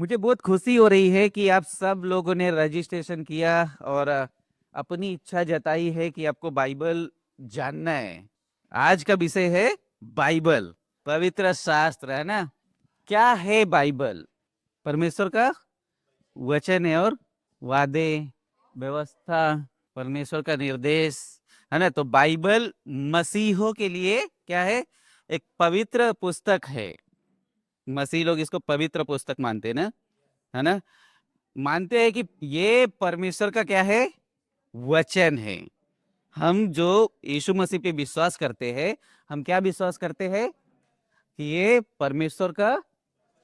मुझे बहुत खुशी हो रही है कि आप सब लोगों ने रजिस्ट्रेशन किया और अपनी इच्छा जताई है कि आपको बाइबल जानना है। आज का विषय है बाइबल, पवित्र शास्त्र, है ना। क्या है बाइबल? परमेश्वर का वचन है और वादे, व्यवस्था, परमेश्वर का निर्देश, है ना। तो बाइबल मसीहों के लिए क्या है? एक पवित्र पुस्तक है। मसीह लोग इसको पवित्र पुस्तक मानते हैं ना, है ना। मानते हैं कि ये परमेश्वर का क्या है? वचन है। हम जो यीशु मसीह पे विश्वास करते हैं, हम क्या विश्वास करते हैं? कि ये परमेश्वर का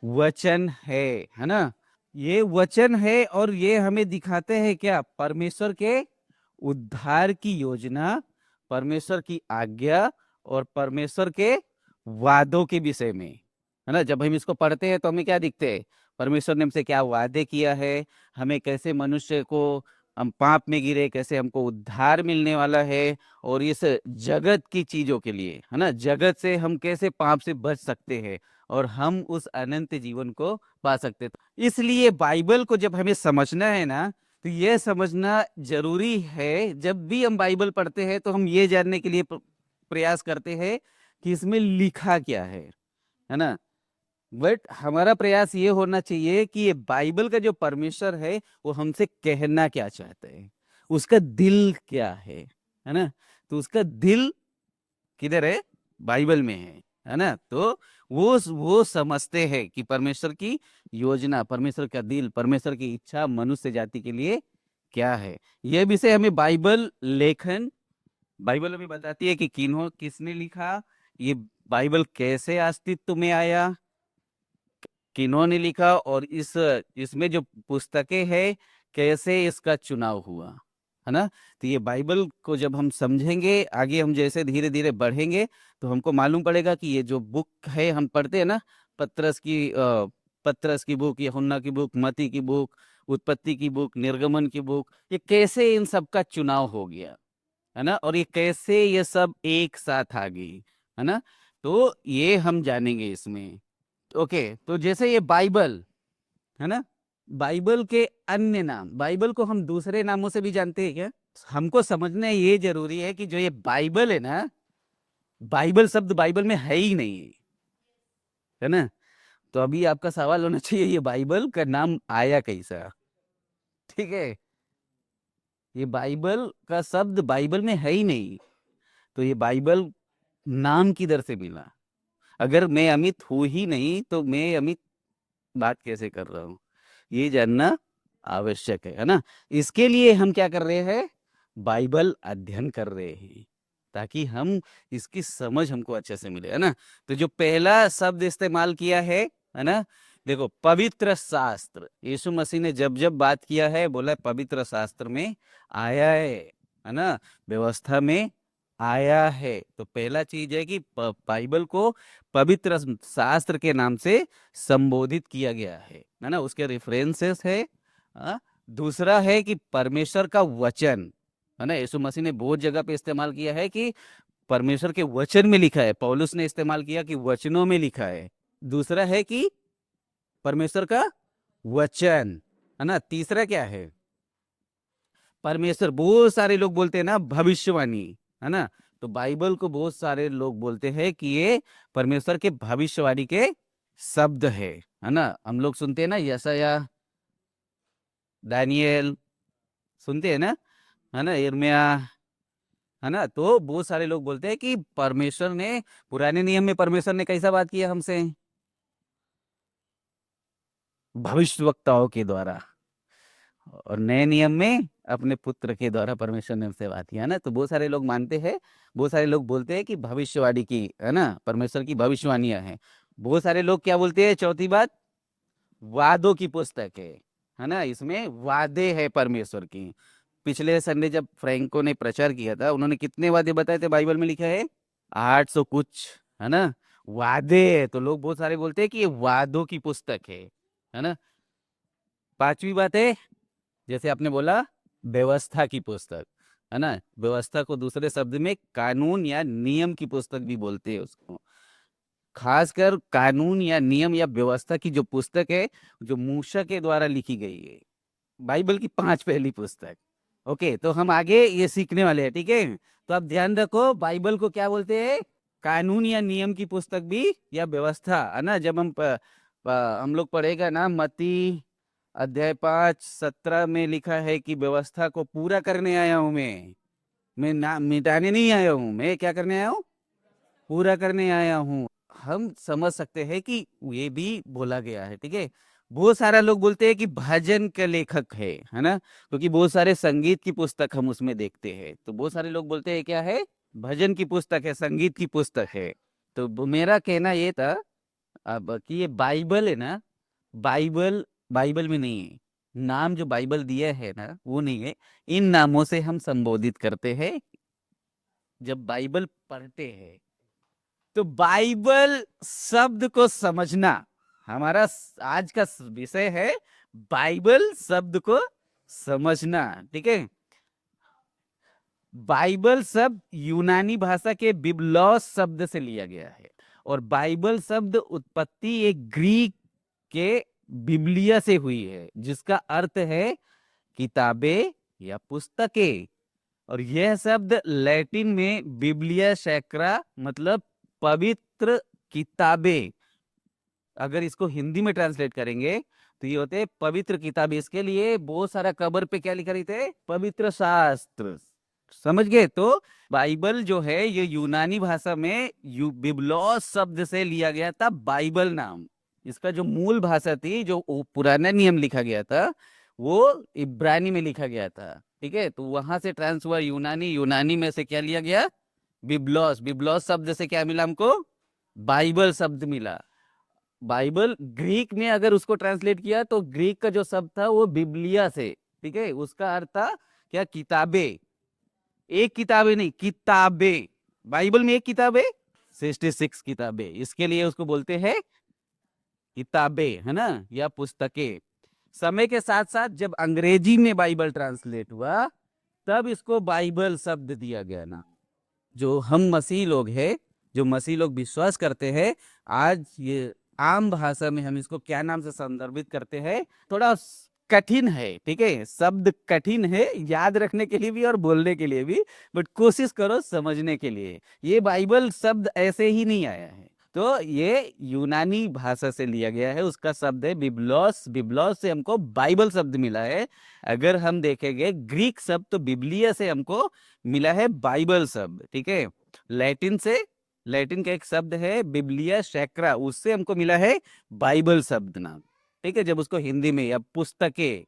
वचन है ना। ये वचन है और ये हमें दिखाते हैं क्या? परमेश्वर के उद्धार की योजना, परमेश्वर की आज्ञा और परमेश्वर के वादों के विषय में, है ना। जब हम इसको पढ़ते हैं तो हमें क्या दिखते हैं? परमेश्वर ने हमसे क्या वादे किया है, हमें कैसे मनुष्य को, हम पाप में गिरे कैसे हमको उद्धार मिलने वाला है, और इस जगत की चीजों के लिए, है ना, जगत से हम कैसे पाप से बच सकते हैं और हम उस अनंत जीवन को पा सकते हैं। इसलिए बाइबल को जब हमें समझना है ना, तो ये समझना जरूरी है। जब भी हम बाइबल पढ़ते हैं तो हम ये जानने के लिए प्रयास करते हैं कि इसमें लिखा क्या है ना। बट हमारा प्रयास ये होना चाहिए कि ये बाइबल का जो परमेश्वर है वो हमसे कहना क्या चाहते हैं, उसका दिल क्या है ना। तो उसका दिल किधर है? बाइबल में है ना। तो वो समझते हैं कि परमेश्वर की योजना, परमेश्वर का दिल, परमेश्वर की इच्छा मनुष्य जाति के लिए क्या है। यह विषय हमें बाइबल लेखन, बाइबल हमें बताती है कि किसने लिखा, ये बाइबल कैसे अस्तित्व में आया, किन्होंने लिखा, और इसमें जो पुस्तकें हैं कैसे इसका चुनाव हुआ, है ना। तो ये बाइबल को जब हम समझेंगे, आगे हम जैसे धीरे धीरे बढ़ेंगे तो हमको मालूम पड़ेगा कि ये जो बुक है हम पढ़ते हैं ना, पत्रस की बुक, यूहन्ना की बुक, मती की बुक, उत्पत्ति की बुक, निर्गमन की बुक, ये कैसे इन सब का चुनाव हो गया, है ना, और ये कैसे ये सब एक साथ आ गई, है ना। तो ये हम जानेंगे इसमें। ओके, तो जैसे ये बाइबल है ना, बाइबल के अन्य नाम, बाइबल को हम दूसरे नामों से भी जानते हैं क्या? हमको समझना ये जरूरी है कि जो ये बाइबल है ना, बाइबल शब्द बाइबल में है ही नहीं, है ना। तो अभी आपका सवाल होना चाहिए, ये बाइबल का नाम आया कैसा? ठीक है, ये बाइबल का शब्द बाइबल में है ही नहीं, तो ये बाइबल नाम किधर से मिला? अगर मैं अमित हूं ही नहीं तो मैं अमित बात कैसे कर रहा हूँ? ये जानना आवश्यक है ना। इसके लिए हम क्या कर रहे हैं? बाइबल अध्ययन कर रहे हैं, ताकि हम इसकी समझ हमको अच्छे से मिले, है ना। तो जो पहला शब्द इस्तेमाल किया है ना, देखो, पवित्र शास्त्र। यीशु मसीह ने जब जब बात किया है बोला पवित्र शास्त्र में आया है ना, व्यवस्था में आया है। तो पहला चीज है कि बाइबल को पवित्र शास्त्र के नाम से संबोधित किया गया है ना, उसके रेफरेंसेस है। दूसरा है कि परमेश्वर का वचन, है ना। यीशु मसीह ने बहुत जगह पे इस्तेमाल किया है कि परमेश्वर के वचन में लिखा है, पौलुस ने इस्तेमाल किया कि वचनों में लिखा है। दूसरा है कि परमेश्वर का वचन, है ना। तीसरा क्या है? परमेश्वर, बहुत सारे लोग बोलते हैं ना भविष्यवाणी, है ना। तो बाइबल को बहुत सारे लोग बोलते हैं कि ये परमेश्वर के भविष्यवाणी के शब्द है ना। हम लोग सुनते हैं ना, यशाया, दानियल, सुनते हैं ना, है ना, यिर्मयाह, है ना। तो बहुत सारे लोग बोलते हैं कि परमेश्वर ने, पुराने नियम में परमेश्वर ने कैसा बात किया हमसे? भविष्यवक्ताओं के द्वारा। और नए नियम में अपने पुत्र के द्वारा परमेश्वर ने हमसे बात किया, है ना। तो बहुत सारे लोग मानते हैं, बहुत सारे लोग बोलते हैं कि भविष्यवाणी की, है ना, परमेश्वर की भविष्यवाणियां हैं। बहुत सारे लोग क्या बोलते हैं? चौथी बात, वादों की पुस्तक है ना, इसमें वादे हैं परमेश्वर की। पिछले संडे जब फ्रैंको ने प्रचार किया था, उन्होंने कितने वादे बताए थे? बाइबल में लिखा है 800 कुछ, है ना, वादे है। तो लोग बहुत सारे बोलते हैं कि ये वादों की पुस्तक है ना। पांचवी बात है, जैसे आपने बोला, व्यवस्था की पुस्तक, है ना। व्यवस्था को दूसरे शब्द में कानून या नियम की पुस्तक भी बोलते हैं उसको। खासकर कानून या नियम या व्यवस्था की जो पुस्तक है, जो मूसा के द्वारा लिखी गई है, बाइबल की 5 पहली पुस्तक। ओके, तो हम आगे ये सीखने वाले हैं, ठीक है। तो आप ध्यान रखो, बाइबल को क्या बोलते हैं? कानून या नियम की पुस्तक भी, या व्यवस्था, है ना। जब हम लोग पढ़ेगा ना, मत्ती अध्याय 5:17 में लिखा है कि व्यवस्था को पूरा करने आया हूं मैं ना मिटाने नहीं आया हूं, मैं क्या करने आया हूँ? पूरा करने आया हूँ। हम समझ सकते हैं कि ये भी बोला गया है, ठीक है। बहुत सारा लोग बोलते हैं कि भजन के लेखक है ना, क्योंकि बहुत सारे संगीत की पुस्तक हम उसमें देखते हैं, तो बहुत सारे लोग बोलते हैं क्या है? भजन की पुस्तक है, संगीत की पुस्तक है। तो मेरा कहना ये था अब कि ये बाइबल है ना, बाइबल बाइबल में नहीं है। नाम जो बाइबल दिया है ना, वो नहीं है। इन नामों से हम संबोधित करते हैं जब बाइबल पढ़ते हैं। तो बाइबल शब्द को समझना हमारा आज का विषय है। बाइबल शब्द को समझना, ठीक है। बाइबल शब्द यूनानी भाषा के बिबलॉस शब्द से लिया गया है, और बाइबल शब्द उत्पत्ति एक ग्रीक के बिब्लिया से हुई है, जिसका अर्थ है किताबें या पुस्तकें। और यह शब्द लैटिन में बिब्लिया सैक्रा मतलब पवित्र किताबें। अगर इसको हिंदी में ट्रांसलेट करेंगे तो ये होते पवित्र किताबें। इसके लिए बहुत सारा कवर पे क्या लिखा रहता है? पवित्र शास्त्र। समझ गए? तो बाइबल जो है ये यूनानी भाषा में बिबलॉस शब्द से लिया गया था, बाइबल नाम। इसका जो मूल भाषा थी, जो पुराना नियम लिखा गया था, वो इब्रानी में लिखा गया था, ठीक है। तो वहां से ट्रांस हुआ यूनानी, यूनानी में से क्या लिया गया? बिबलॉस। बिबलॉस शब्द से क्या मिला हमको? बाइबल शब्द मिला। बाइबल ग्रीक में अगर उसको ट्रांसलेट किया तो ग्रीक का जो शब्द था वो बिब्लिया से, ठीक है। उसका अर्थ था क्या? किताबें। एक किताबें नहीं, किताबें। बाइबल में एक किताब है, 66 किताबें। इसके लिए उसको बोलते हैं किताबें, है ना, या पुस्तकें। समय के साथ साथ जब अंग्रेजी में बाइबल ट्रांसलेट हुआ, तब इसको बाइबल शब्द दिया गया ना। जो हम मसीह लोग हैं, जो मसीह लोग विश्वास करते हैं, आज ये आम भाषा में हम इसको क्या नाम से संदर्भित करते हैं? थोड़ा कठिन है, ठीक है। शब्द कठिन है याद रखने के लिए भी और बोलने के लिए भी, बट कोशिश करो समझने के लिए। ये बाइबल शब्द ऐसे ही नहीं आया है, तो ये यूनानी भाषा से लिया गया है। उसका शब्द है बिबलॉस। बिबलॉस से हमको बाइबल शब्द मिला है। अगर हम देखेंगे ग्रीक शब्द, तो बिब्लिया से हमको मिला है बाइबल शब्द, ठीक है। लैटिन से, लैटिन का एक शब्द है बिब्लिया सैक्रा, उससे हमको मिला है बाइबल शब्द नाम, ठीक है। जब उसको हिंदी में या पुस्तकें,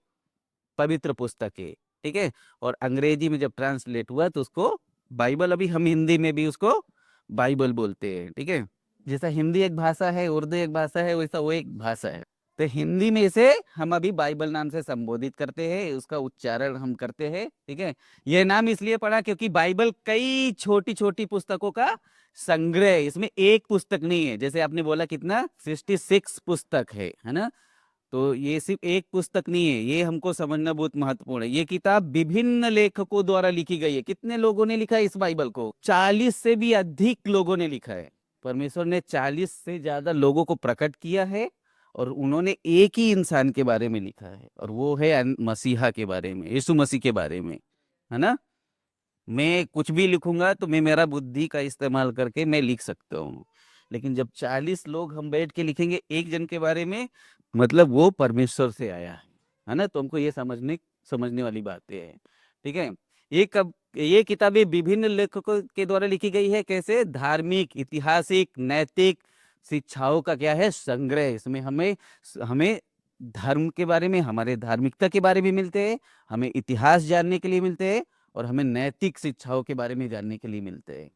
पवित्र पुस्तकें, ठीक है, और अंग्रेजी में जब ट्रांसलेट हुआ तो उसको बाइबल, अभी हम हिंदी में भी उसको बाइबल बोलते हैं, ठीक है। जैसा हिंदी एक भाषा है, उर्दू एक भाषा है, वैसा वो एक भाषा है। तो हिंदी में इसे हम अभी बाइबल नाम से संबोधित करते हैं, उसका उच्चारण हम करते हैं, ठीक है। यह नाम इसलिए पड़ा क्योंकि बाइबल कई छोटी छोटी पुस्तकों का संग्रह है। इसमें एक पुस्तक नहीं है, जैसे आपने बोला कितना 66 पुस्तक है ना। तो ये सिर्फ एक पुस्तक नहीं है, ये हमको समझना बहुत महत्वपूर्ण है। ये किताब विभिन्न लेखकों द्वारा लिखी गई है। कितने लोगों ने लिखा है इस बाइबल को? 40 से भी अधिक लोगों ने लिखा है। परमेश्वर ने 40 से ज्यादा लोगों को प्रकट किया है, और उन्होंने एक ही इंसान के बारे में लिखा है, और वो है मसीहा के बारे में, यीशु मसीह के बारे में, है ना। मैं कुछ भी लिखूंगा तो मैं मेरा बुद्धि का इस्तेमाल करके मैं लिख सकता हूँ, लेकिन जब 40 लोग हम बैठ के लिखेंगे एक जन के बारे में, मतलब वो परमेश्वर से आया है ना। तो हमको ये समझने वाली बातें है, ठीक है। ये किताबें विभिन्न लेखकों के द्वारा लिखी गई है। कैसे? धार्मिक, ऐतिहासिक, नैतिक शिक्षाओं का क्या है? संग्रह। इसमें हमें हमें धर्म के बारे में, हमारे धार्मिकता के बारे में मिलते हैं, हमें इतिहास जानने के लिए मिलते हैं, और हमें नैतिक शिक्षाओं के बारे में जानने के लिए मिलते हैं,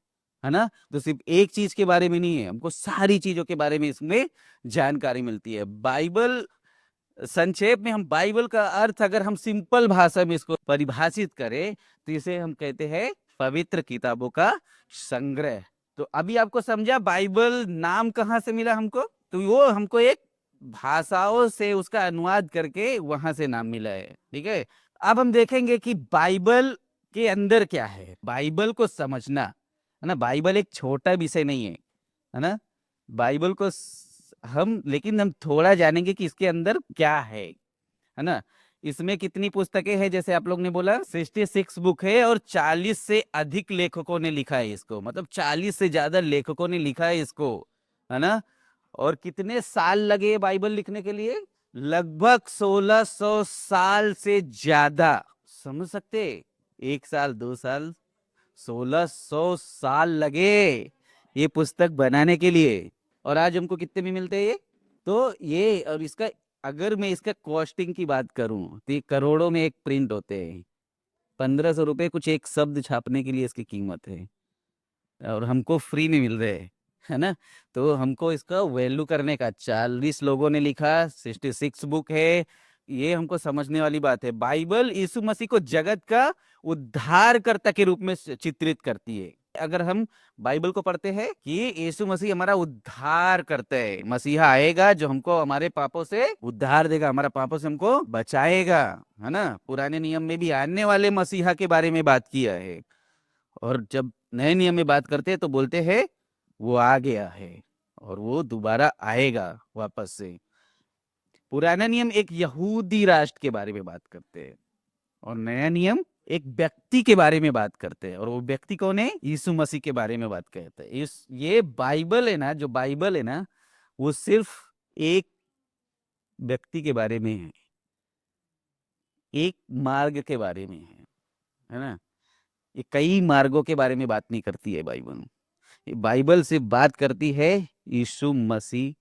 है ना। तो सिर्फ एक चीज के बारे में नहीं है, हमको सारी चीजों के बारे में इसमें जानकारी मिलती है। बाइबल, संक्षेप में हम बाइबल का अर्थ अगर हम सिंपल भाषा में इसको परिभाषित करें तो इसे हम कहते हैं पवित्र किताबों का संग्रह। तो अभी आपको समझा बाइबल नाम कहाँ से मिला हमको? तो वो हमको एक भाषाओं से उसका अनुवाद करके वहां से नाम मिला है, ठीक है। अब हम देखेंगे कि बाइबल के अंदर क्या है। बाइबल को समझना, है ना। बाइबल एक छोटा विषय नहीं है ना। बाइबल को लेकिन हम थोड़ा जानेंगे कि इसके अंदर क्या है ना। इसमें कितनी पुस्तकें हैं, जैसे आप लोग ने बोला 66 बुक है, और 40 से अधिक लेखकों ने लिखा है इसको, मतलब 40 से ज्यादा लेखकों ने लिखा है इसको, है ना। और कितने साल लगे ये बाइबल लिखने के लिए? लगभग 1600 साल से ज्यादा। समझ सकते? 1 साल 2 साल, 1600 साल लगे ये पुस्तक बनाने के लिए। और आज हमको कितने में मिलते हैं ये? तो ये, और इसका, अगर मैं इसका कॉस्टिंग की बात करूं तो ये करोड़ों में एक प्रिंट होते हैं। 1500 रुपए कुछ एक शब्द छापने के लिए इसकी कीमत है, और हमको फ्री में मिल रहे हैं, है ना। तो हमको इसका वैल्यू करने का, 40 लोगों ने लिखा, 66 बुक है, ये हमको समझने वाली बात है। बाइबल यीशु मसीह को जगत का उद्धारकर्ता के रूप में चित्रित करती है। अगर हम बाइबल को पढ़ते हैं कि यीशु मसीह हमारा उद्धार करते हैं, मसीहा आएगा जो हमको हमारे पापों से उद्धार देगा, हमारा पापों से हमको बचाएगा, है ना। पुराने नियम में भी आने वाले मसीहा के बारे में बात किया है, और जब नए नियम में बात करते हैं तो बोलते हैं वो आ गया है और वो दोबारा आएगा वापस से। पुराना नियम एक यहूदी राष्ट्र के बारे में बात करते हैं, और नया नियम एक व्यक्ति के बारे में बात करते हैं, और वो व्यक्ति कौन है? यीशु मसीह के बारे में बात करते हैं। ये बाइबल है ना, जो बाइबल है ना, वो सिर्फ एक व्यक्ति के बारे में है, एक मार्ग के बारे में है ना। ये कई मार्गों के बारे में बात नहीं करती है बाइबल। ये बाइबल सिर्फ बात करती है यीशु मसीह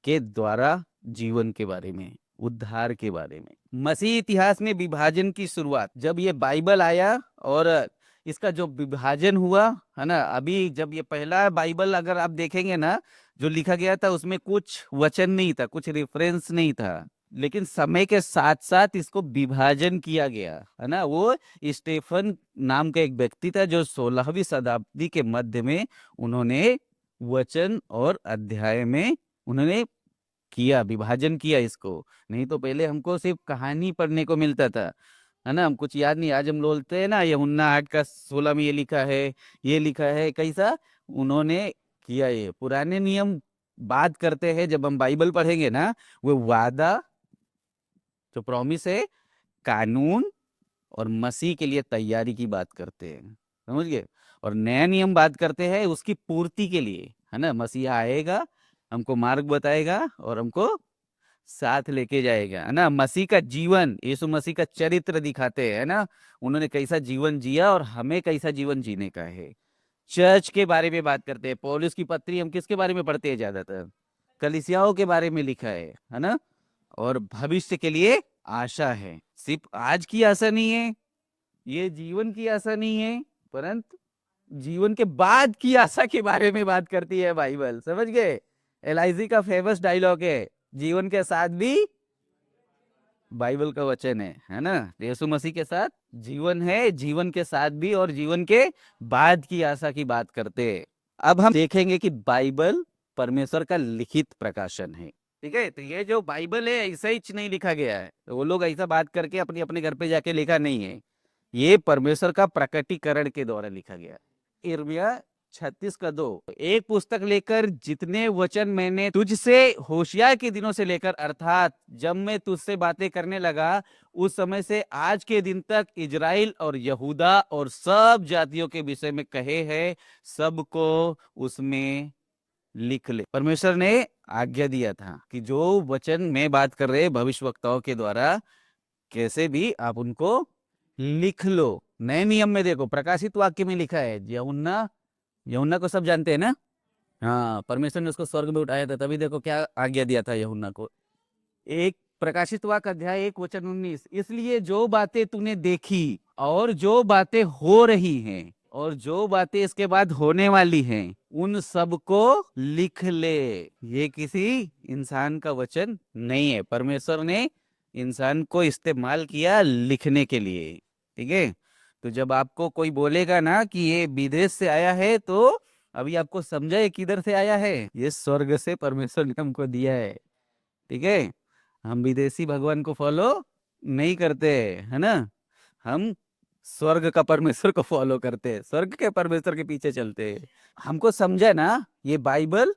के द्वारा जीवन के बारे में, उद्धार के बारे में। मसीह इतिहास में विभाजन की शुरुआत, जब ये बाइबल आया और इसका जो विभाजन हुआ, है ना। अभी जब ये पहला बाइबल अगर आप देखेंगे ना, जो लिखा गया था उसमें कुछ वचन नहीं था, कुछ रेफरेंस नहीं था, लेकिन समय के साथ साथ इसको विभाजन किया गया, है ना। वो स्टेफन नाम का एक व्यक्ति था जो 16वीं शताब्दी के मध्य में उन्होंने वचन और अध्याय में उन्होंने किया, विभाजन किया इसको। नहीं तो पहले हमको सिर्फ कहानी पढ़ने को मिलता था, है ना। हम कुछ याद नहीं, आज हम बोलते हैं ना यूहन्ना 8:16 में ये लिखा है, ये लिखा है, कैसा उन्होंने किया। ये पुराने नियम बात करते हैं, जब हम बाइबल पढ़ेंगे ना, वो वादा, जो प्रॉमिस है, कानून और मसीह के लिए तैयारी की बात करते हैं, समझ गए। और नया नियम बात करते हैं उसकी पूर्ति के लिए, है ना। मसीहा आएगा, हमको मार्ग बताएगा और हमको साथ लेके जाएगा, है ना। मसीह का जीवन, यीशु मसीह का चरित्र दिखाते हैं, है ना। उन्होंने कैसा जीवन जिया और हमें कैसा जीवन जीने का है। चर्च के बारे में बात करते हैं। पौलुस की पत्री हम किसके बारे में पढ़ते हैं ज्यादातर? कलीसियाओं के बारे में लिखा है ना। और भविष्य के लिए आशा है, सिर्फ आज की आशा नहीं है, ये जीवन की आशा नहीं है, परंतु जीवन के बाद की आशा के बारे में बात करती है बाइबल, समझ गए। एलआईसी का फेमस डायलॉग है, जीवन के साथ भी बाइबल का वचन है ना। यीशु मसीह के साथ जीवन है, जीवन के साथ भी, और जीवन के बाद की आशा की बात करते हैं। अब हम देखेंगे कि बाइबल परमेश्वर का लिखित प्रकाशन है, ठीक है। तो ये जो बाइबल है ऐसा ही नहीं लिखा गया है, तो वो लोग ऐसा बात करके अपने अपने घर पे जाके लिखा नहीं है, ये परमेश्वर का प्रकटीकरण के द्वारा लिखा गया। यिर्मयाह 36:2, एक पुस्तक लेकर जितने वचन मैंने तुझसे होशियार के दिनों से लेकर, अर्थात जब मैं तुझसे बातें करने लगा उस समय से आज के दिन तक इजराइल और यहूदा और सब जातियों के विषय में कहे हैं, सबको उसमें लिख ले। परमेश्वर ने आज्ञा दिया था कि जो वचन मैं बात कर रहे भविष्यवक्ताओं के द्वारा, कैसे भी आप उनको लिख लो। नए नियम में देखो, प्रकाशित वाक्य में लिखा है, यूहन्ना, यूहन्ना को सब जानते हैं ना। हाँ, परमेश्वर ने उसको स्वर्ग में उठाया था, तभी देखो क्या आज्ञा दिया था यूहन्ना को। एक प्रकाशित वाक्य अध्याय 1 वचन 19, इसलिए जो बातें तूने देखी और जो बातें हो रही हैं और जो बातें इसके बाद होने वाली हैं, उन सब को लिख ले। ये किसी इंसान का वचन नहीं है, परमेश्वर ने इंसान को इस्तेमाल किया लिखने के लिए, ठीक है। तो जब आपको कोई बोलेगा ना कि ये विदेश से आया है, तो अभी आपको समझा है किधर से आया है, ये स्वर्ग से परमेश्वर ने हमको दिया है, ठीक है। हम विदेशी भगवान को फॉलो नहीं करते, है ना। हम स्वर्ग का परमेश्वर को फॉलो करते हैं, स्वर्ग के परमेश्वर के पीछे चलते हैं। हमको समझा ना, ये बाइबल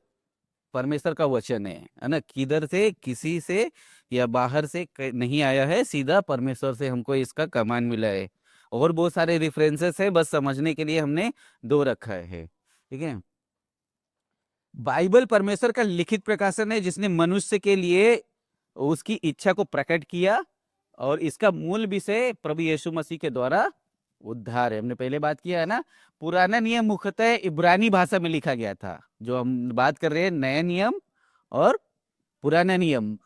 परमेश्वर का वचन है ना, किधर से, किसी से या बाहर से नहीं आया है, सीधा परमेश्वर से हमको इसका कमांड मिला है। और बहुत सारे रेफरेंसेस है, बस समझने के लिए हमने दो रखा है, ठीक है। बाइबल परमेश्वर का लिखित प्रकाशन है जिसने मनुष्य के लिए उसकी इच्छा को प्रकट किया, और इसका मूल विषय प्रभु यीशु मसीह के द्वारा उद्धार है। हमने पहले बात किया है ना, पुराना नियम मुख्यतः इब्रानी भाषा में लिखा गया था। जो हम बात कर रहे हैं नया नियम और पुराना नियम,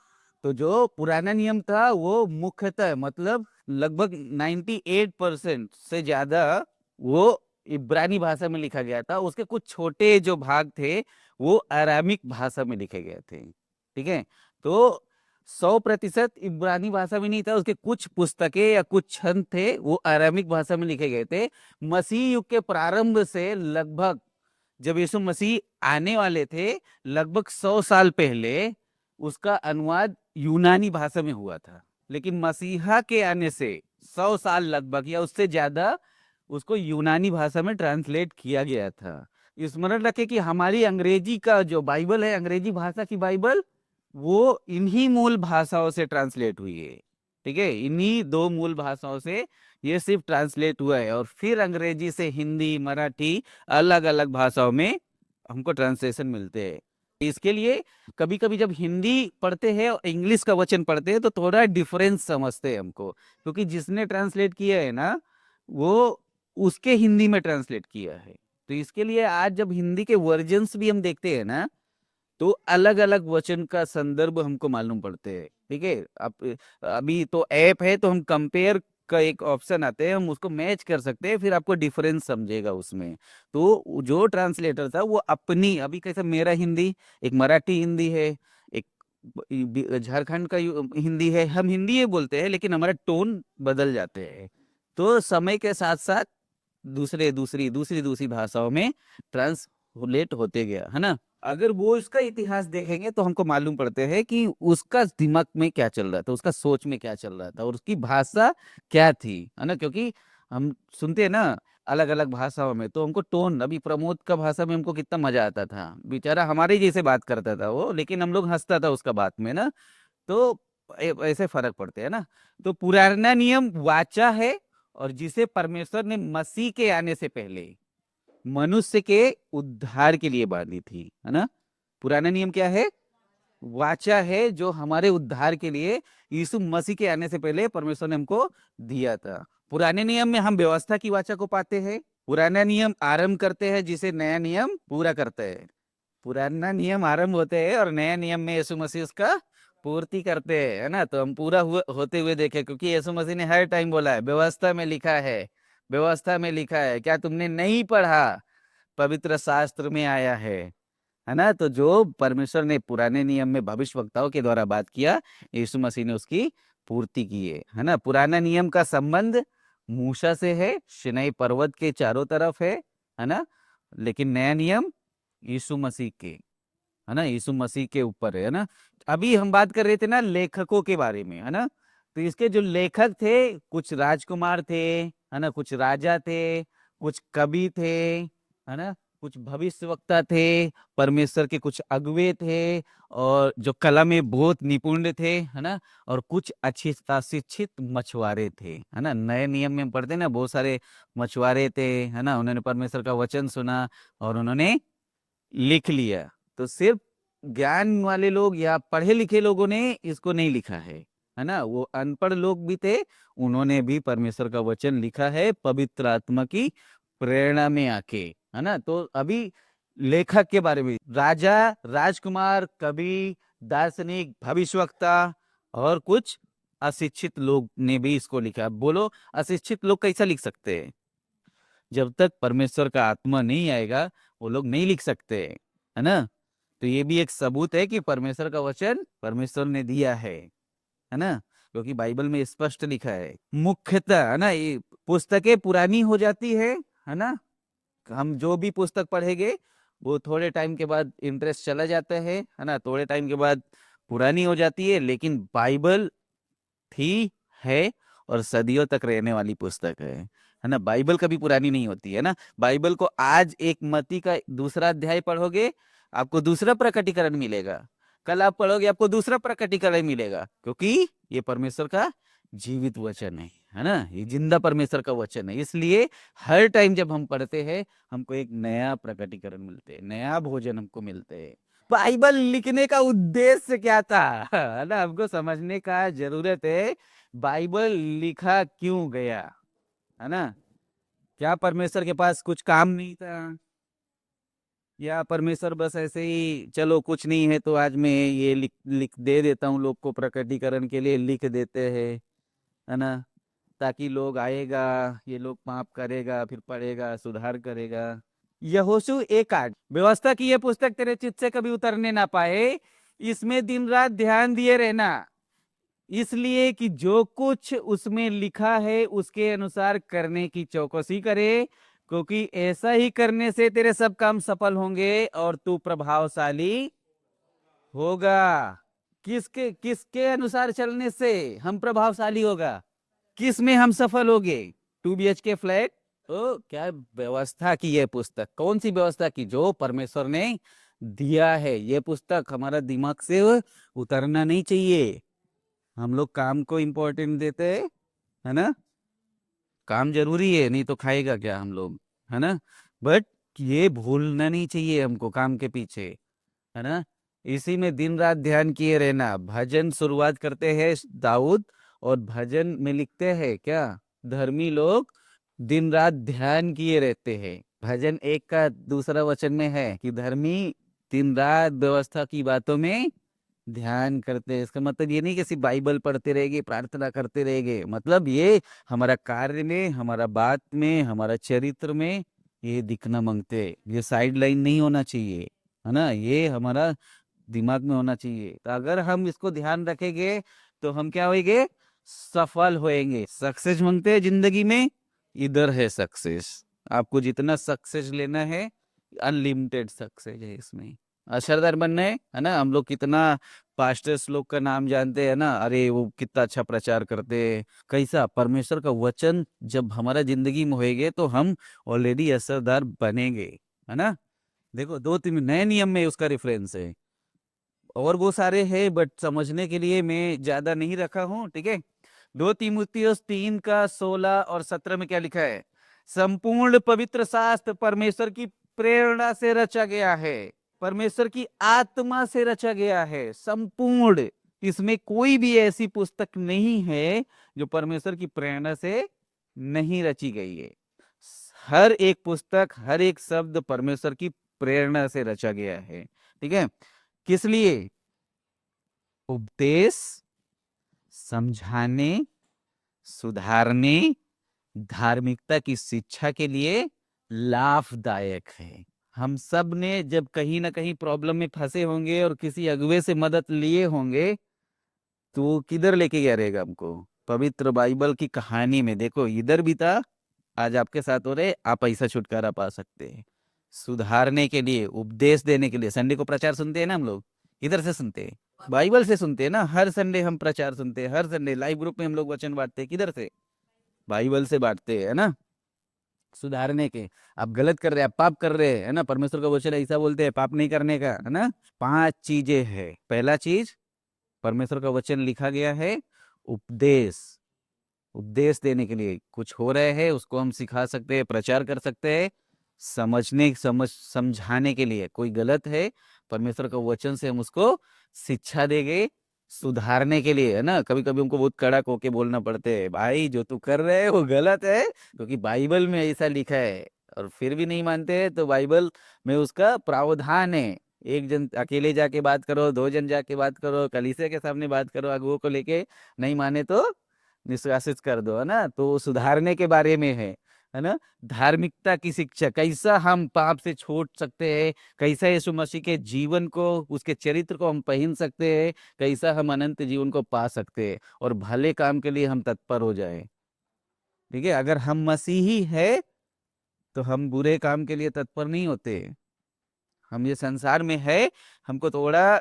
तो जो पुराना नियम था वो मुख्यतः मतलब लगभग 98% से ज्यादा वो इब्रानी भाषा में लिखा गया था। उसके कुछ छोटे जो भाग थे वो अरामिक भाषा में लिखे गए थे, ठीक है। तो 100% इब्रानी भाषा में नहीं था, उसके कुछ पुस्तकें या कुछ छंद थे वो अरामिक भाषा में लिखे गए थे। मसीह युग के प्रारंभ से लगभग, जब यीशु मसीह आने वाले थे, लगभग 100 साल पहले उसका अनुवाद यूनानी भाषा में हुआ था। लेकिन मसीहा के आने से 100 साल लगभग या उससे ज्यादा उसको यूनानी भाषा में ट्रांसलेट किया गया था। स्मरण रखें कि हमारी अंग्रेजी का जो बाइबल है, अंग्रेजी भाषा की बाइबल, वो इन्हीं मूल भाषाओं से ट्रांसलेट हुई है, ठीक है। इन्हीं दो मूल भाषाओं से ये सिर्फ ट्रांसलेट हुआ है, और फिर अंग्रेजी से हिंदी, मराठी, अलग अलग भाषाओं में हमको ट्रांसलेशन मिलते हैं। इसके लिए कभी कभी जब हिंदी पढ़ते हैं और इंग्लिश का वचन पढ़ते हैं तो थोड़ा डिफरेंस समझते हैं हमको, क्योंकि जिसने ट्रांसलेट किया है ना वो उसके हिंदी में ट्रांसलेट किया है। तो इसके लिए आज जब हिंदी के वर्जन्स भी हम देखते हैं ना, तो अलग अलग वचन का संदर्भ हमको मालूम पड़ते हैं, ठीक है। अब अभी तो ऐप है तो हम कंपेयर का एक ऑप्शन आते हैं, हम उसको मैच कर सकते हैं, फिर आपको डिफरेंस समझेगा उसमें। तो जो ट्रांसलेटर था वो अपनी, अभी कैसा मेरा हिंदी, एक मराठी हिंदी है, एक झारखंड का हिंदी है, हम हिंदी ही बोलते हैं लेकिन हमारा टोन बदल जाते हैं। तो समय के साथ साथ दूसरी भाषाओं में ट्रांसलेट होते गया, है ना। अगर वो इसका इतिहास देखेंगे तो हमको मालूम पड़ते हैं कि उसका दिमाग में क्या चल रहा था, उसका सोच में क्या चल रहा था, और उसकी भाषा क्या थी, है ना। क्योंकि हम सुनते हैं ना अलग अलग भाषाओं में, तो हमको टोन, अभी प्रमोद का भाषा में हमको कितना मजा आता था, बेचारा हमारे जैसे बात करता था वो, लेकिन हम लोग हंसता था उसका बात में ना। तो ऐसे फर्क पड़ते हैं ना। तो पुराना नियम वाचा है, और जिसे परमेश्वर ने मसीह के आने से पहले मनुष्य के उद्धार के लिए बांधी थी, है ना। पुराना नियम क्या है? वाचा है, जो हमारे उद्धार के लिए यीशु मसीह के आने से पहले परमेश्वर ने हमको दिया था। पुराने नियम में हम व्यवस्था की वाचा को पाते हैं। पुराना नियम आरंभ करते हैं जिसे नया नियम पूरा करते हैं। पुराना नियम आरंभ होते हैं और नया नियम में यीशु मसीह उसका पूर्ति करते हैं, है ना। तो हम पूरा होते हुए देखे, क्योंकि यीशु मसीह ने हर टाइम बोला है व्यवस्था में लिखा है, व्यवस्था में लिखा है, क्या तुमने नहीं पढ़ा, पवित्र शास्त्र में आया है ना। तो जो परमेश्वर ने पुराने नियम में भविष्यवक्ताओं के द्वारा बात किया, यीशु मसीह ने उसकी पूर्ति की है ना। पुराना नियम का संबंध मूसा से है, सिनाई पर्वत के चारों तरफ है ना। लेकिन नया नियम यीशु मसीह के, है ना, यीशु मसीह के ऊपर है ना। अभी हम बात कर रहे थे ना लेखकों के बारे में, है ना। तो इसके जो लेखक थे, कुछ राजकुमार थे, है ना, कुछ राजा थे, कुछ कवि थे, है ना, कुछ भविष्यवक्ता थे, परमेश्वर के कुछ अगुवे थे, और जो कला में बहुत निपुण थे, है ना, और कुछ अच्छे शिक्षित मछुआरे थे, है ना। नए नियम में हम पढ़ते हैं ना, बहुत सारे मछुआरे थे, है ना, उन्होंने परमेश्वर का वचन सुना और उन्होंने लिख लिया। तो सिर्फ ज्ञान वाले लोग या पढ़े लिखे लोगों ने इसको नहीं लिखा है ना। वो अनपढ़ लोग भी थे, उन्होंने भी परमेश्वर का वचन लिखा है पवित्र आत्मा की प्रेरणा में आके, है ना। तो अभी लेखक के बारे में, राजा, राजकुमार, कवि, दार्शनिक, भविष्यवक्ता और कुछ अशिक्षित लोग ने भी इसको लिखा। बोलो अशिक्षित लोग कैसा लिख सकते हैं? जब तक परमेश्वर का आत्मा नहीं आएगा वो लोग नहीं लिख सकते, है ना। तो ये भी एक सबूत है कि परमेश्वर का वचन परमेश्वर ने दिया है ना, क्योंकि बाइबल में स्पष्ट लिखा है। मुख्यतः, है ना, ये पुस्तकें पुरानी हो जाती है ना। हम जो भी पुस्तक पढ़ेंगे वो थोड़े टाइम के बाद इंटरेस्ट चला जाता है ना, थोड़े टाइम के बाद पुरानी हो जाती है। लेकिन बाइबल थी, है, और सदियों तक रहने वाली पुस्तक है ना। बाइबल कभी पुरानी नहीं होती है ना। बाइबल को आज एक मत्ती का दूसरा अध्याय पढ़ोगे आपको दूसरा प्रकटीकरण मिलेगा। कल आप पढ़ोगे आपको दूसरा प्रकटीकरण मिलेगा, क्योंकि ये परमेश्वर का जीवित वचन है ना, ये जिंदा परमेश्वर का वचन है। इसलिए हर टाइम जब हम पढ़ते हैं हमको एक नया प्रकटीकरण मिलते हैं, नया भोजन हमको मिलते हैं। बाइबल लिखने का उद्देश्य क्या था, है ना, हमको समझने का जरूरत है। बाइबल लिखा क्यों गया, है ना? क्या परमेश्वर के पास कुछ काम नहीं था, या परमेश्वर बस ऐसे ही चलो कुछ नहीं है तो आज मैं ये लिख लिख दे देता हूँ लोग को, प्रकटीकरण के लिए लिख देते हैं, है ना, ताकि लोग आएगा, ये लोग पाप करेगा, फिर पढ़ेगा, सुधार करेगा। यहोशू 1:8, व्यवस्था की ये पुस्तक तेरे चित्त से कभी उतरने ना पाए, इसमें दिन रात ध्यान दिए रहना, इसलिए कि जो कुछ उसमें लिखा है उसके अनुसार करने की चौकसी करे, क्योंकि ऐसा ही करने से तेरे सब काम सफल होंगे और तू प्रभावशाली होगा। किसके किसके अनुसार चलने से हम प्रभावशाली होगा, किस में हम सफल होंगे? 2 BHK फ्लैट। ओ क्या व्यवस्था की ये पुस्तक, कौन सी व्यवस्था की? जो परमेश्वर ने दिया है। ये पुस्तक हमारा दिमाग से उतरना नहीं चाहिए। हम लोग काम को इम्पोर्टेंट देते हैं, है ना, काम जरूरी है, नहीं तो खाएगा क्या हम लोग, है ना, बट ये भूलना नहीं चाहिए हमको काम के पीछे, है ना। इसी में दिन रात ध्यान किए रहना। भजन शुरुआत करते हैं दाऊद, और भजन में लिखते हैं क्या, धर्मी लोग दिन रात ध्यान किए रहते हैं। भजन 1 का दूसरा वचन में है कि धर्मी दिन रात व्यवस्था की बातों में ध्यान करते हैं। इसका मतलब ये नहीं कि सिर्फ बाइबल पढ़ते रहेंगे, प्रार्थना करते रहेंगे, मतलब ये हमारा कार्य में, हमारा बात में, हमारा चरित्र में ये दिखना मांगते हैं। ये साइड लाइन नहीं होना चाहिए, है ना, ये हमारा दिमाग में होना चाहिए। तो अगर हम इसको ध्यान रखेंगे तो हम क्या होएंगे, सफल होएंगे। सक्सेस मांगते हैं जिंदगी में, इधर है सक्सेस। आपको जितना सक्सेस लेना है, अनलिमिटेड सक्सेस है इसमें। असरदार बनना है ना। हम लोग कितना पास्टर्स लोग का नाम जानते हैं ना, अरे वो कितना अच्छा प्रचार करते हैं। कैसा परमेश्वर का वचन जब हमारा जिंदगी में होएगे तो हम ऑलरेडी असरदार बनेंगे, है ना। देखो 2-3 नए नियम में उसका रेफरेंस है, और वो सारे हैं, बट समझने के लिए मैं ज्यादा नहीं रखा हूँ, ठीक है। 2 तीमुथियुस 3 का 16 और 17 में क्या लिखा है, संपूर्ण पवित्र शास्त्र परमेश्वर की प्रेरणा से रचा गया है, परमेश्वर की आत्मा से रचा गया है, संपूर्ण। इसमें कोई भी ऐसी पुस्तक नहीं है जो परमेश्वर की प्रेरणा से नहीं रची गई है। हर एक पुस्तक, हर एक शब्द परमेश्वर की प्रेरणा से रचा गया है, ठीक है। किस लिए? उपदेश, समझाने, सुधारने, धार्मिकता की शिक्षा के लिए लाभदायक है। हम सब ने जब कहीं ना कहीं प्रॉब्लम में फंसे होंगे और किसी अगुवे से मदद लिए होंगे, तो वो किधर लेके गया रहेगा हमको? पवित्र बाइबल की कहानी में देखो, इधर भी था, आज आपके साथ हो रहे, आप ऐसा छुटकारा पा सकते हैं। सुधारने के लिए, उपदेश देने के लिए। संडे को प्रचार सुनते हैं ना हम लोग, इधर से सुनते हैं, बाइबल से सुनते हैं ना। हर संडे हम प्रचार सुनते हैं, हर संडे लाइव ग्रुप में हम लोग वचन बांटते हैं, किधर से? बाइबल से बांटते हैं, है ना। सुधारने के, आप गलत कर रहे हैं, आप पाप कर रहे हैं, है ना, परमेश्वर का वचन ऐसा बोलते हैं पाप नहीं करने का, है ना। 5 चीजें है। पहला चीज, परमेश्वर का वचन लिखा गया है, उपदेश। उपदेश देने के लिए कुछ हो रहे हैं उसको हम सिखा सकते हैं, प्रचार कर सकते हैं। समझाने के लिए कोई गलत है, परमेश्वर का वचन से हम उसको शिक्षा देंगे। सुधारने के लिए, है ना, कभी कभी हमको बहुत कड़क होके बोलना पड़ते है, भाई जो तू कर रहे है वो गलत है, क्योंकि बाइबल में ऐसा लिखा है। और फिर भी नहीं मानते हैं तो बाइबल में उसका प्रावधान है, एक जन अकेले जाके बात करो, 2 जन जाके बात करो, कलीसिया के सामने बात करो, अगुवों को लेके, नहीं माने तो निष्कासित कर दो, है ना। तो सुधारने के बारे में है ना। धार्मिकता की शिक्षा, कैसा हम पाप से छूट सकते हैं, कैसा यीशु मसीह के जीवन को, उसके चरित्र को हम पहन सकते हैं, कैसा हम अनंत जीवन को पा सकते हैं, और भले काम के लिए हम तत्पर हो जाए, ठीक है। अगर हम मसीही है तो हम बुरे काम के लिए तत्पर नहीं होते। हम ये संसार में है, हमको थोड़ा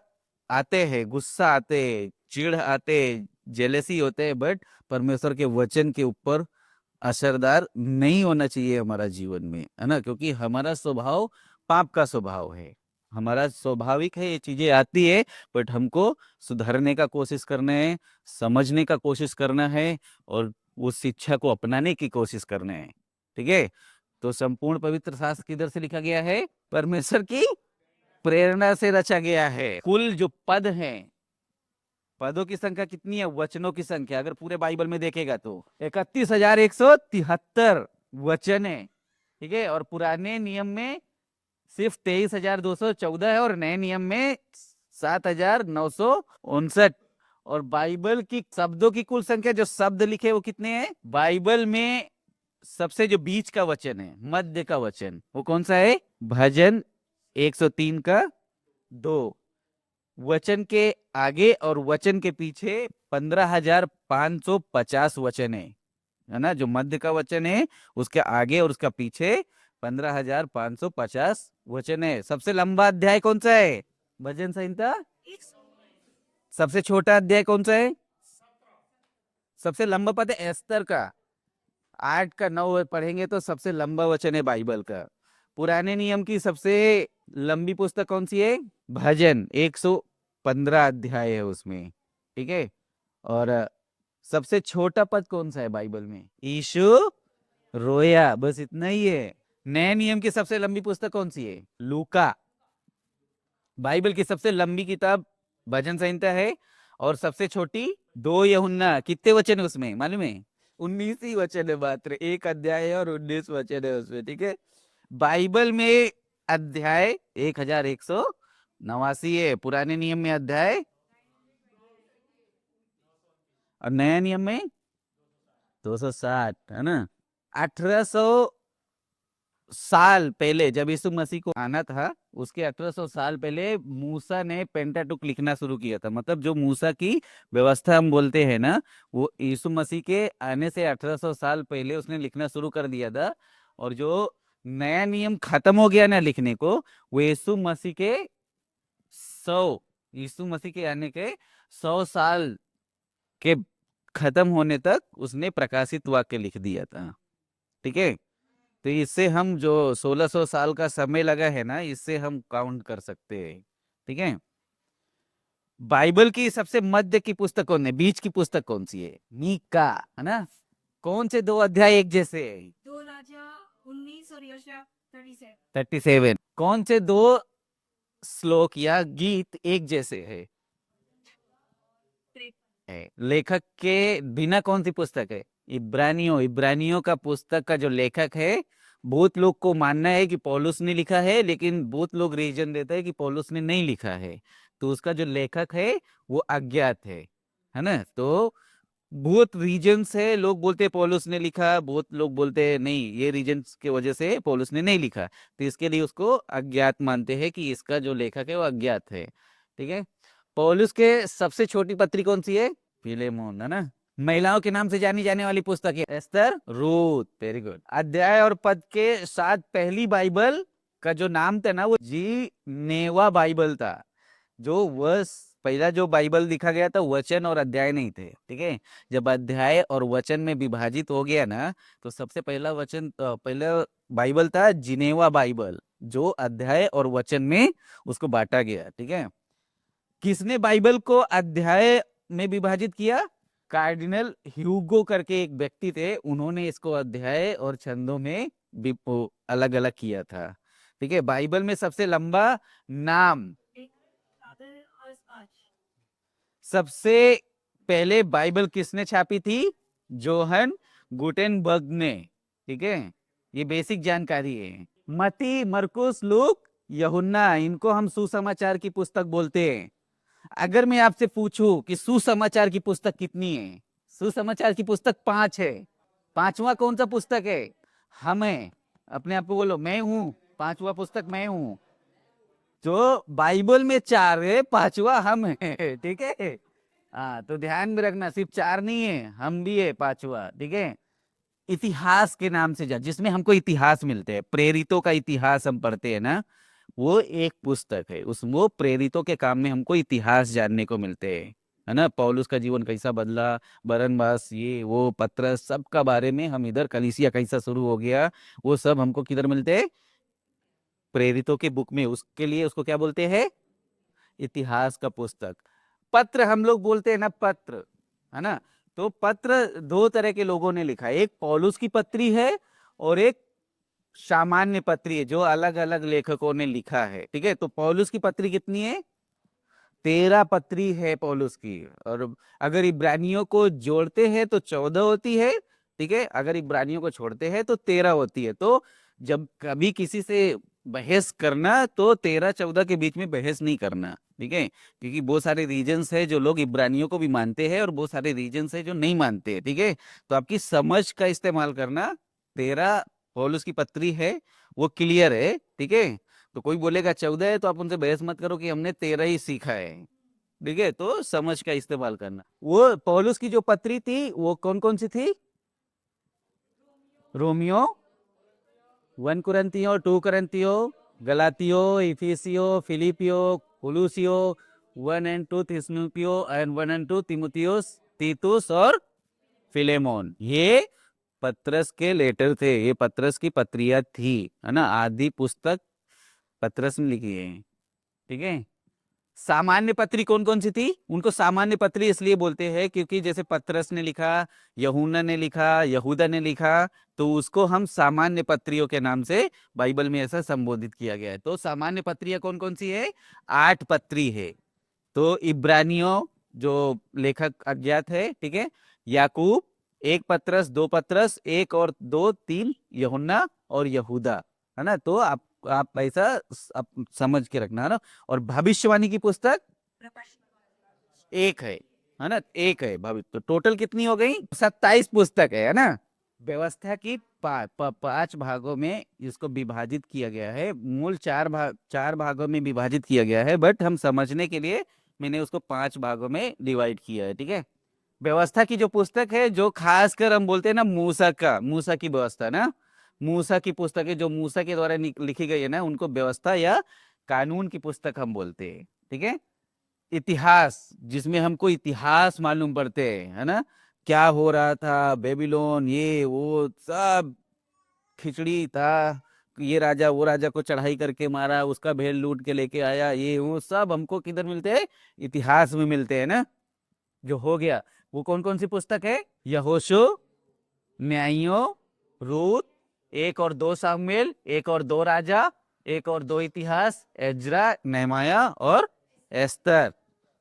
आते हैं, गुस्सा आते हैं, चिढ़ आते, जेलेसी होते हैं, बट परमेश्वर के वचन के ऊपर असरदार नहीं होना चाहिए हमारा जीवन में, है ना, क्योंकि हमारा स्वभाव पाप का स्वभाव है। हमारा स्वाभाविक है, ये चीजें आती है, बट हमको सुधरने का कोशिश करना है, समझने का कोशिश करना है और उस शिक्षा को अपनाने की कोशिश करना है। ठीक है। तो संपूर्ण पवित्र शास्त्र किधर से लिखा गया है? परमेश्वर की प्रेरणा से रचा गया है। कुल जो पद हैं, पदों की संख्या कितनी है? वचनों की संख्या अगर पूरे बाइबल में देखेगा तो 31,173 वचन है। ठीक है। और पुराने नियम में सिर्फ 23,214 है और नए नियम में 7,959। और बाइबल की शब्दों की कुल संख्या, जो शब्द लिखे वो कितने हैं बाइबल में? सबसे जो बीच का वचन है, मध्य का वचन, वो कौन सा है? भजन 103 का 2। वचन के आगे और वचन के पीछे 15,550 वचन है ना? जो मध्य का वचन है उसके आगे और उसका पीछे 15,550 वचन है। सबसे लंबा अध्याय कौन सा है? भजन संहिता। सबसे छोटा अध्याय कौन सा है? सबसे लंबा पद है एस्तर का, 8 का 9 पढ़ेंगे तो सबसे लंबा वचन है बाइबल का। पुराने नियम की सबसे लंबी पुस्तक कौन सी है? भजन, 115 अध्याय है उसमें। ठीक है। और सबसे छोटा पद कौन सा है बाइबल में? यीशु रोया, बस इतना ही है। नए नियम की सबसे लंबी पुस्तक कौन सी है? लूका। बाइबल की सबसे लंबी किताब भजन संहिता है और सबसे छोटी 2 यूहन्ना। कितने वचन है उसमें मालूम है? 19 ही वचन है मात्र, एक अध्याय है और 19 वचन है उसमें। ठीक है। बाइबल में अध्याय 1,189 है, पुराने नियम में अध्याय, और नया नियम में 260 है ना? 1800 साल पहले जब यीशु मसीह को आना था, उसके 1800 साल पहले मूसा ने पेंटाटुक लिखना शुरू किया था। मतलब जो मूसा की व्यवस्था हम बोलते हैं ना, वो यीशु मसीह के आने से 1800 साल पहले उसने लिखना शुरू कर दिया था। और जो नया नियम खत्म हो गया ना लिखने को, वो यीशु मसीह के आने के 100 साल के खत्म होने तक उसने प्रकाशित वाक्य लिख दिया था। ठीक है। तो इससे हम जो 1600 साल का समय लगा है ना, इससे हम काउंट कर सकते हैं। ठीक है। बाइबल की सबसे मध्य की पुस्तक कौन है? बीच की पुस्तक कौन सी है? मीका, है ना? कौन से 2 अध्याय एक जैसे है? 2 राजा 19 और यशायाह 37। 37। कौन से 2 श्लोक या गीत एक जैसे है? लेखक के बिना कौन सी पुस्तक है? इब्रानियों का पुस्तक का जो लेखक है, बहुत लोग को मानना है कि पौलुस ने लिखा है, लेकिन बहुत लोग रीजन देते हैं कि पौलुस ने नहीं लिखा है। तो उसका जो लेखक है वो अज्ञात है ना? तो बहुत रीजन्स है, लोग बोलते हैं पौलुस ने लिखा, बहुत लोग बोलते हैं नहीं, ये रीजन्स के वजह से पौलुस ने नहीं लिखा। तो इसके लिए उसको अज्ञात मानते हैं कि इसका जो लेखक है वो अज्ञात है। ठीक है। पौलुस के सबसे छोटी पत्री कौन सी है? फिलेमोन, है ना? महिलाओं के नाम से जानी जाने वाली पुस्तक है एस्तर, रूथ। Very good. अध्याय और पद के साथ पहली बाइबल का जो नाम था ना, वो जी नेवा बाइबल था। जो पहला जो बाइबल लिखा गया था, वचन और अध्याय नहीं थे। ठीक है। जब अध्याय और वचन में विभाजित हो गया ना, तो सबसे पहला बाइबल था जिनेवा बाइबल, जो अध्याय और वचन में उसको बांटा गया। ठीक है। किसने बाइबल को अध्याय में विभाजित किया? कार्डिनल ह्यूगो करके एक व्यक्ति थे, उन्होंने इसको अध्याय और छंदों में अलग अलग किया था। ठीक है। बाइबल में सबसे लंबा नाम, सबसे पहले बाइबल किसने छापी थी? जोहन गुटेनबर्ग ने। ठीक है। ये बेसिक जानकारी है। मती, मरकुस, लूक, यूहन्ना, इनको हम सुसमाचार की पुस्तक बोलते हैं। अगर मैं आपसे पूछूं कि सुसमाचार की पुस्तक कितनी है? सुसमाचार की पुस्तक 5 है। 5वां कौन सा पुस्तक है? हम है। अपने आप को बोलो, मैं हूं। 5वां पुस्तक मैं हूं। जो बाइबल में 4 है, 5वां हम है। ठीक है। हाँ, तो ध्यान में रखना, सिर्फ 4 नहीं है, हम भी है 5वां। ठीक है। इतिहास के नाम से जिसमें हमको इतिहास मिलते हैं, प्रेरितों का इतिहास हम पढ़ते हैं ना, वो एक पुस्तक है। वो प्रेरितों के काम में हमको इतिहास जानने को मिलते हैं, है ना? पौलुस का जीवन कैसा बदला, बरनबास, ये वो पत्रस, सब का बारे में हम इधर, कलीसिया कैसा शुरू हो गया, वो सब हमको किधर मिलते हैं? प्रेरितों के बुक में, उसके लिए उसको क्या बोलते हैं? इतिहास का पुस्तक। पत्र हम लोग बोलते हैं ना, पत्र, है ना? तो पत्र दो तरह के लोगों ने लिखा है, एक पौलुस की पत्री है और एक सामान्य पत्री है, जो अलग अलग लेखकों ने लिखा है। ठीक है, तो पौलुस की पत्री कितनी है? 13 पत्री है पौलुस की। और अगर इब्रानियों को जोड़ते हैं तो 14 होती है। ठीक है, अगर इब्रानियों को छोड़ते हैं तो 13 होती है। तो जब कभी किसी से बहस करना तो 13-14 के बीच में बहस नहीं करना। ठीक है, क्योंकि बहुत सारे रीजन्स है जो लोग इब्रानियों को भी मानते हैं और बहुत सारे रीजन्स है जो नहीं मानते हैं। ठीक है, तो आपकी समझ का इस्तेमाल करना। 13 पौलुस की पत्री है, वो क्लियर है। ठीक है, तो कोई बोलेगा 14 है तो आप उनसे बहस मत करो कि हमने 13 ही सीखा है। ठीक है, तो समझ का इस्तेमाल करना। वो पौलुस की जो पत्री थी वो कौन कौन सी थी? रोमियो, 1 कुरिन्थियों, 2 कुरिन्थियों, गलातियो, इफिसियो, फिलिपियो, कुलुसियो, 1 एंड 2 थिस्सलुनीकियों एंड 1 एंड 2 तीमुथियुस, तीतुस और फिलेमोन। ये पत्रस के लेटर थे, ये पत्रस की पत्रियां थी, है ना? आदि पुस्तक पत्रस ने लिखी है। ठीक है, सामान्य पत्री कौन कौन सी थी? उनको सामान्य पत्री इसलिए बोलते हैं क्योंकि जैसे पतरस ने लिखा, यूहन्ना ने लिखा, यहूदा ने लिखा, तो उसको हम सामान्य पत्रियों के नाम से बाइबल में ऐसा संबोधित किया गया है। तो सामान्य पत्रियां कौन कौन सी है? 8 पत्री है। तो इब्रानियों जो लेखक अज्ञात है, ठीक है, याकूब, 1 पत्रस, 2 पत्रस, 1 और 2 3 यूहन्ना और यहूदा, है ना? तो आप ऐसा आप समझ के रखना, है ना? और भविष्यवाणी की पुस्तक एक है ना? एक है भविष्य। तो टोटल कितनी हो गई? 27 पुस्तक है ना? व्यवस्था की 5 भागों में इसको विभाजित किया गया है। मूल 4 भागों में विभाजित किया गया है, बट हम समझने के लिए मैंने उसको 5 भागों में डिवाइड किया है। ठीक है, व्यवस्था की जो पुस्तक है, जो खासकर हम बोलते हैं ना मूसा की व्यवस्था ना, मूसा की पुस्तक है जो मूसा के द्वारा लिखी गई है ना, उनको व्यवस्था या कानून की पुस्तक हम बोलते हैं। ठीक है, इतिहास, जिसमें हमको इतिहास मालूम पड़ते हैं, है ना? क्या हो रहा था बेबीलोन, ये वो सब खिचड़ी था, ये राजा वो राजा को चढ़ाई करके मारा, उसका भेड़ लूट के लेके आया, ये वो सब हमको किधर मिलते हैं? इतिहास में मिलते हैं ना, जो हो गया। वो कौन कौन सी पुस्तक है? यहोशू, न्यायियों, रूत, 1 और 2 सामुएल, 1 और 2 राजा, 1 और 2 इतिहास, एज्रा, नेहमाया और एस्तर।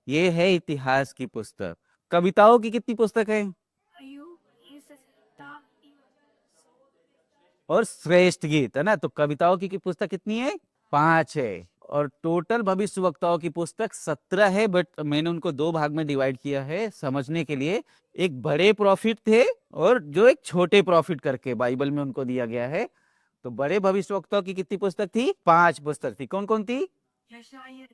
ये है इतिहास की पुस्तक। कविताओं की कितनी पुस्तक है? Ayub is the और श्रेष्ठ गीत, है ना? तो कविताओं की पुस्तक कितनी है? 5 है। और टोटल भविष्यवक्ताओं की पुस्तक 17 है, बट मैंने उनको 2 भाग में डिवाइड किया है समझने के लिए। एक बड़े प्रॉफिट थे और जो एक छोटे प्रॉफिट करके बाइबल में उनको दिया गया है। तो बड़े भविष्यवक्ताओं की कितनी पुस्तक थी? 5 पुस्तक थी। कौन कौन थी? Yeshaya,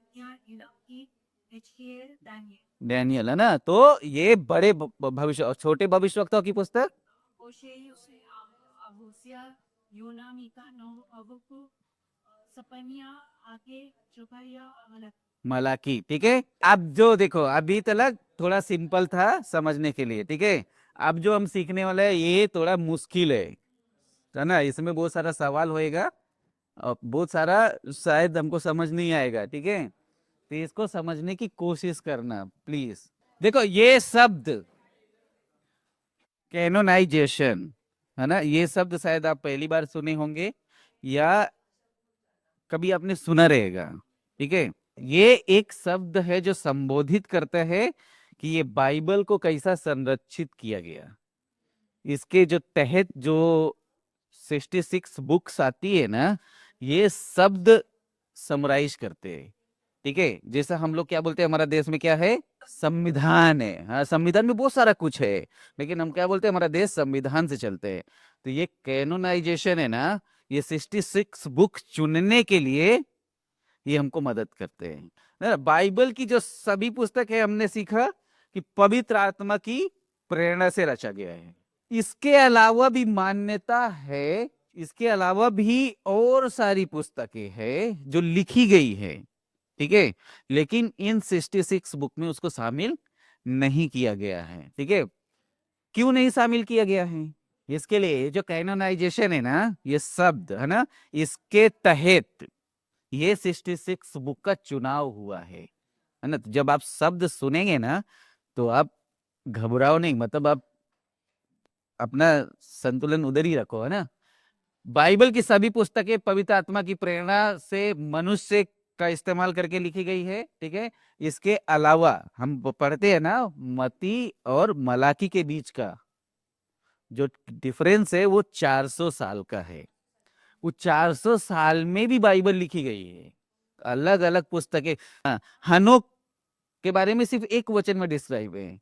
Ilahi, Ezekiel, Daniel. Daniel, है ना? तो ये बड़े भविष्य और छोटे भविष्यवक्ताओं की पुस्तक Hosea, Hosea, Yona, Mika, Noah, Habakkuk, Sefania, Haggai, Zechariah, Malachi. Malachi. ठीक है, अब जो देखो अभी तक थोड़ा सिंपल था समझने के लिए। ठीक है, अब जो हम सीखने वाले हैं ये थोड़ा मुश्किल है ना? इसमें बहुत सारा सवाल होएगा और बहुत सारा शायद हमको समझ नहीं आएगा। ठीक है, तो इसको समझने की कोशिश करना प्लीज। देखो ये शब्द कैनोनाइजेशन, है ना? ये शब्द शायद आप पहली बार सुने होंगे या कभी आपने सुना रहेगा। ठीक है, ये एक शब्द है जो संबोधित करता है कि ये बाइबल को कैसा संरक्षित किया गया। इसके जो तहत जो 66 बुक्स आती है ना, ये शब्द समराइज करते हैं। ठीक है, जैसा हम लोग क्या बोलते हैं, हमारा देश में क्या है? संविधान है। हाँ, संविधान में बहुत सारा कुछ है, लेकिन हम क्या बोलते हैं? हमारा देश संविधान से चलते हैं। तो ये कैनोनाइजेशन है ना, ये 66 बुक चुनने के लिए ये हमको मदद करते हैं ना। बाइबल की जो सभी पुस्तक है, हमने सीखा कि पवित्र आत्मा की प्रेरणा से रचा गया है। इसके अलावा भी मान्यता है, इसके अलावा भी और सारी पुस्तकें हैं जो लिखी गई है। ठीक है, लेकिन इन 66 बुक में उसको शामिल नहीं किया गया है। ठीक है, क्यों नहीं शामिल किया गया है? इसके लिए जो कैनोनाइजेशन है ना, ये शब्द है ना, इसके तहत ये 66 बुक का चुनाव हुआ है ना। तो जब आप शब्द सुनेंगे ना तो आप घबराओ नहीं, मतलब आप अपना संतुलन उधर ही रखो, है ना। बाइबल की सभी पुस्तकें पवित्र आत्मा की प्रेरणा से मनुष्य का इस्तेमाल करके लिखी गई है, ठीक है। इसके अलावा हम पढ़ते हैं ना, मती और मलाकी के बीच का जो डिफरेंस है वो 400 साल का है। वो 400 साल में भी बाइबल लिखी गई है, अलग अलग पुस्तकें। हाँ, हनोक के बारे में सिर्फ एक वचन में डिस्क्राइब है,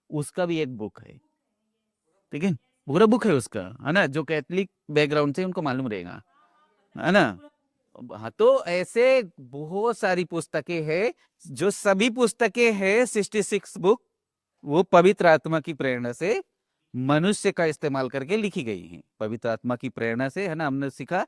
उसका भी एक बुक है, ठीक है। पूरा बुक है उसका, है ना। जो कैथलिक बैकग्राउंड से उनको मालूम रहेगा, है ना। हाँ, तो ऐसे बहुत सारी पुस्तकें हैं, जो सभी पुस्तकें हैं 66 बुक, वो पवित्र आत्मा की प्रेरणा से मनुष्य का इस्तेमाल करके लिखी गई हैं। पवित्र आत्मा की प्रेरणा से, है ना, हमने सीखा।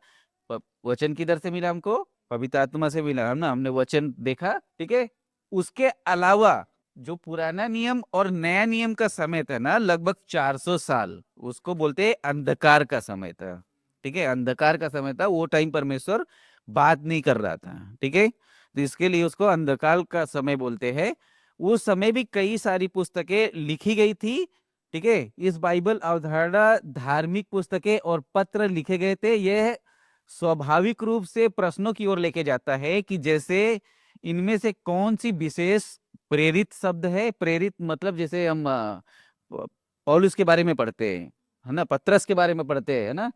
वचन किधर से मिला हमको? पवित्र आत्मा से मिला, है ना। हमने वचन देखा, ठीक है। उसके अलावा जो पुराना नियम और नया नियम का समय था ना, लगभग 400 साल, उसको बोलते हैं अंधकार का समय था, ठीक है। अंधकार का समय था, वो टाइम परमेश्वर बात नहीं कर रहा था, ठीक है। तो इसके लिए उसको अंधकार का समय बोलते हैं। उस समय भी कई सारी पुस्तकें लिखी गई थी, ठीक है। इस बाइबल अवधारणा, धार्मिक पुस्तकें और पत्र लिखे गए थे। यह स्वाभाविक रूप से प्रश्नों की ओर लेके जाता है कि जैसे इनमें से कौन सी विशेष प्रेरित शब्द है। प्रेरित मतलब जैसे हम पौलुस के बारे में पढ़ते हैं, है ना, पतरस के बारे में पढ़ते हैं, है ना।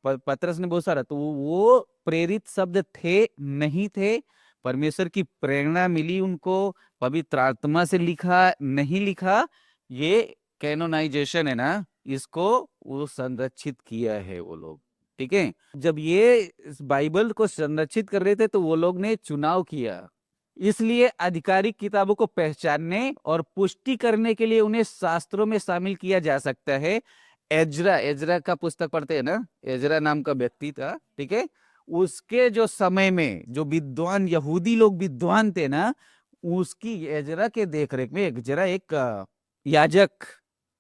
पतरस ने बहुत सारा, तो वो प्रेरित शब्द थे नहीं थे। परमेश्वर की प्रेरणा मिली उनको, पवित्र आत्मा से लिखा नहीं लिखा, ये कैनोनाइजेशन है ना, इसको वो संरक्षित किया है वो लोग, ठीक है। जब ये इस बाइबल को संरक्षित कर रहे थे तो वो लोग ने चुनाव किया, इसलिए आधिकारिक किताबों को पहचानने और पुष्टि करने के लिए उन्हें शास्त्रों में शामिल किया जा सकता है। एजरा, एजरा का पुस्तक पढ़ते हैं ना, एजरा नाम का व्यक्ति था, ठीक है। उसके जो समय में जो विद्वान यहूदी लोग विद्वान थे ना, उसकी एजरा के देखरेख में, एजरा एक याजक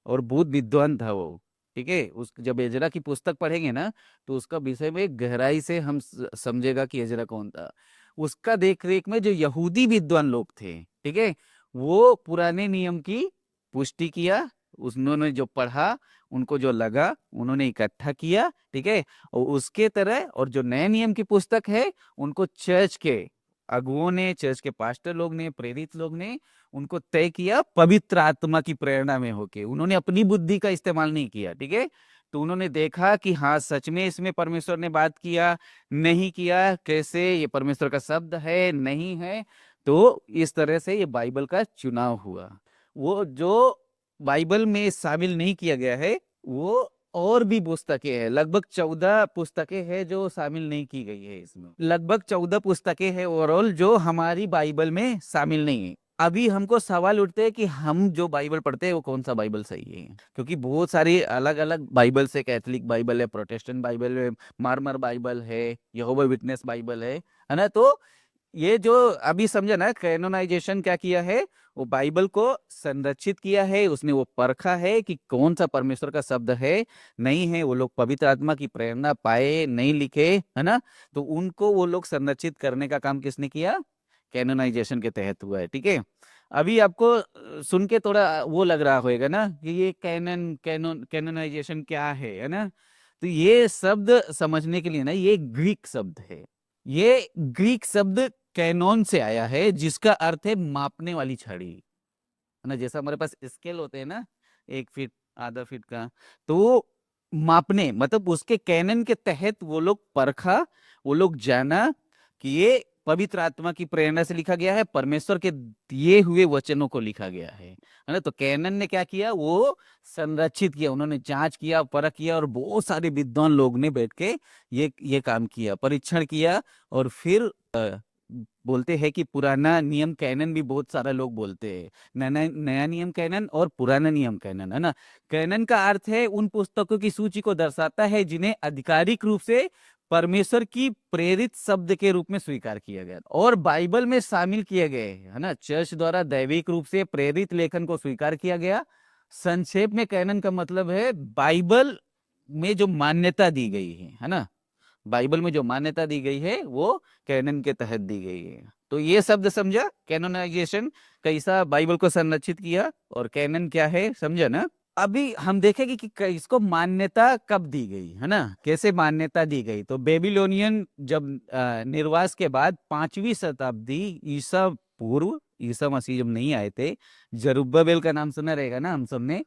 और बहुत विद्वान था वो, ठीक है। उस जब एजरा की पुस्तक पढ़ेंगे ना तो उसका विषय में गहराई से हम समझेगा कि एजरा कौन था। उसका देखरेख में जो यहूदी विद्वान लोग थे, ठीक है, वो पुराने नियम की पुष्टि किया। उन्होंने जो पढ़ा, उनको जो लगा, उन्होंने इकट्ठा किया, ठीक है। और उसके तरह, और जो नए नियम की पुस्तक है, उनको चर्च के अगुओं ने, चर्च के पास्टर लोग ने, प्रेरित लोग ने उनको तय किया पवित्र आत्मा की प्रेरणा में होके। उन्होंने अपनी बुद्धि का इस्तेमाल नहीं किया, ठीक है। तो उन्होंने देखा कि हाँ, सच में इसमें परमेश्वर ने बात किया, नहीं किया, कैसे ये परमेश्वर का शब्द है, नहीं है। तो इस तरह से ये बाइबल का चुनाव हुआ। वो जो बाइबल में शामिल नहीं किया गया है, वो और भी पुस्तकें हैं, लगभग 14 पुस्तकें हैं जो शामिल नहीं की गई है इसमें। लगभग 14 पुस्तकें हैं ओवरऑल जो हमारी बाइबल में शामिल नहीं है। अभी हमको सवाल उठते हैं कि हम जो बाइबल पढ़ते हैं वो कौन सा बाइबल सही है, क्योंकि बहुत सारी अलग अलग बाइबल से, कैथलिक बाइबल है, प्रोटेस्टेंट बाइबल है, मार्मर बाइबल है, यहोवा विटनेस बाइबल है ना। तो ये जो अभी समझा ना, कैनोनाइजेशन क्या किया है, वो बाइबल को संरक्षित किया है, उसने वो परखा है कि कौन सा परमेश्वर का शब्द है, नहीं है। वो लोग पवित्र आत्मा की प्रेरणा पाए, नहीं लिखे, है ना। तो उनको वो लोग संरक्षित करने का काम किसने किया? कैनोनाइजेशन के तहत हुआ है, ठीक है। अभी आपको सुन के थोड़ा वो लग रहा होगा ना कि ये कैनोनाइजेशन क्या है ना। तो ये शब्द समझने के लिए ना, ये ग्रीक शब्द है। ये ग्रीक शब्द कैनोन से आया है, जिसका अर्थ है मापने वाली छड़ी, है ना। जैसा हमारे पास स्केल होते हैं ना, 1 फीट, आधा फीट का, तो वो मापने, मतलब उसके कैनन के तहत वो लोग परखा, वो लोग जाना कि ये पवित्र आत्मा की प्रेरणा से लिखा गया है, परमेश्वर के दिए हुए वचनों को लिखा गया है ना। तो कैनन ने क्या किया, वो संरक्षित किया, उन्होंने जांच किया, परख किया, और बहुत सारे विद्वान लोग ने बैठ के ये काम किया, परीक्षण किया। और फिर बोलते हैं कि पुराना नियम कैनन भी बहुत सारा लोग बोलते हैं, नया नया नियम कैनन और पुराना नियम कैनन, है ना। कैनन का अर्थ है उन पुस्तकों की सूची को दर्शाता है जिन्हें आधिकारिक रूप से परमेश्वर की प्रेरित शब्द के रूप में स्वीकार किया गया और बाइबल में शामिल किए गए, है ना। चर्च द्वारा दैविक रूप से प्रेरित लेखन को स्वीकार किया गया। संक्षेप में कैनन का मतलब है बाइबल में जो मान्यता दी गई है ना। बाइबल में जो मान्यता दी गई है वो कैनन के तहत दी गई है। तो ये शब्द समझा, कैनोनाइजेशन कैसा बाइबल को संरक्षित किया, और कैनन क्या है, समझा ना। अभी हम देखेंगे कि इसको मान्यता कब दी गई है ना, कैसे मान्यता दी गई। तो बेबीलोनियन जब निर्वास के बाद 5वीं शताब्दी ईसा पूर्व, ईसा मसीह जब नहीं आए थे, जरुब्बाबेल का नाम सुना रहेगा ना हम सबने,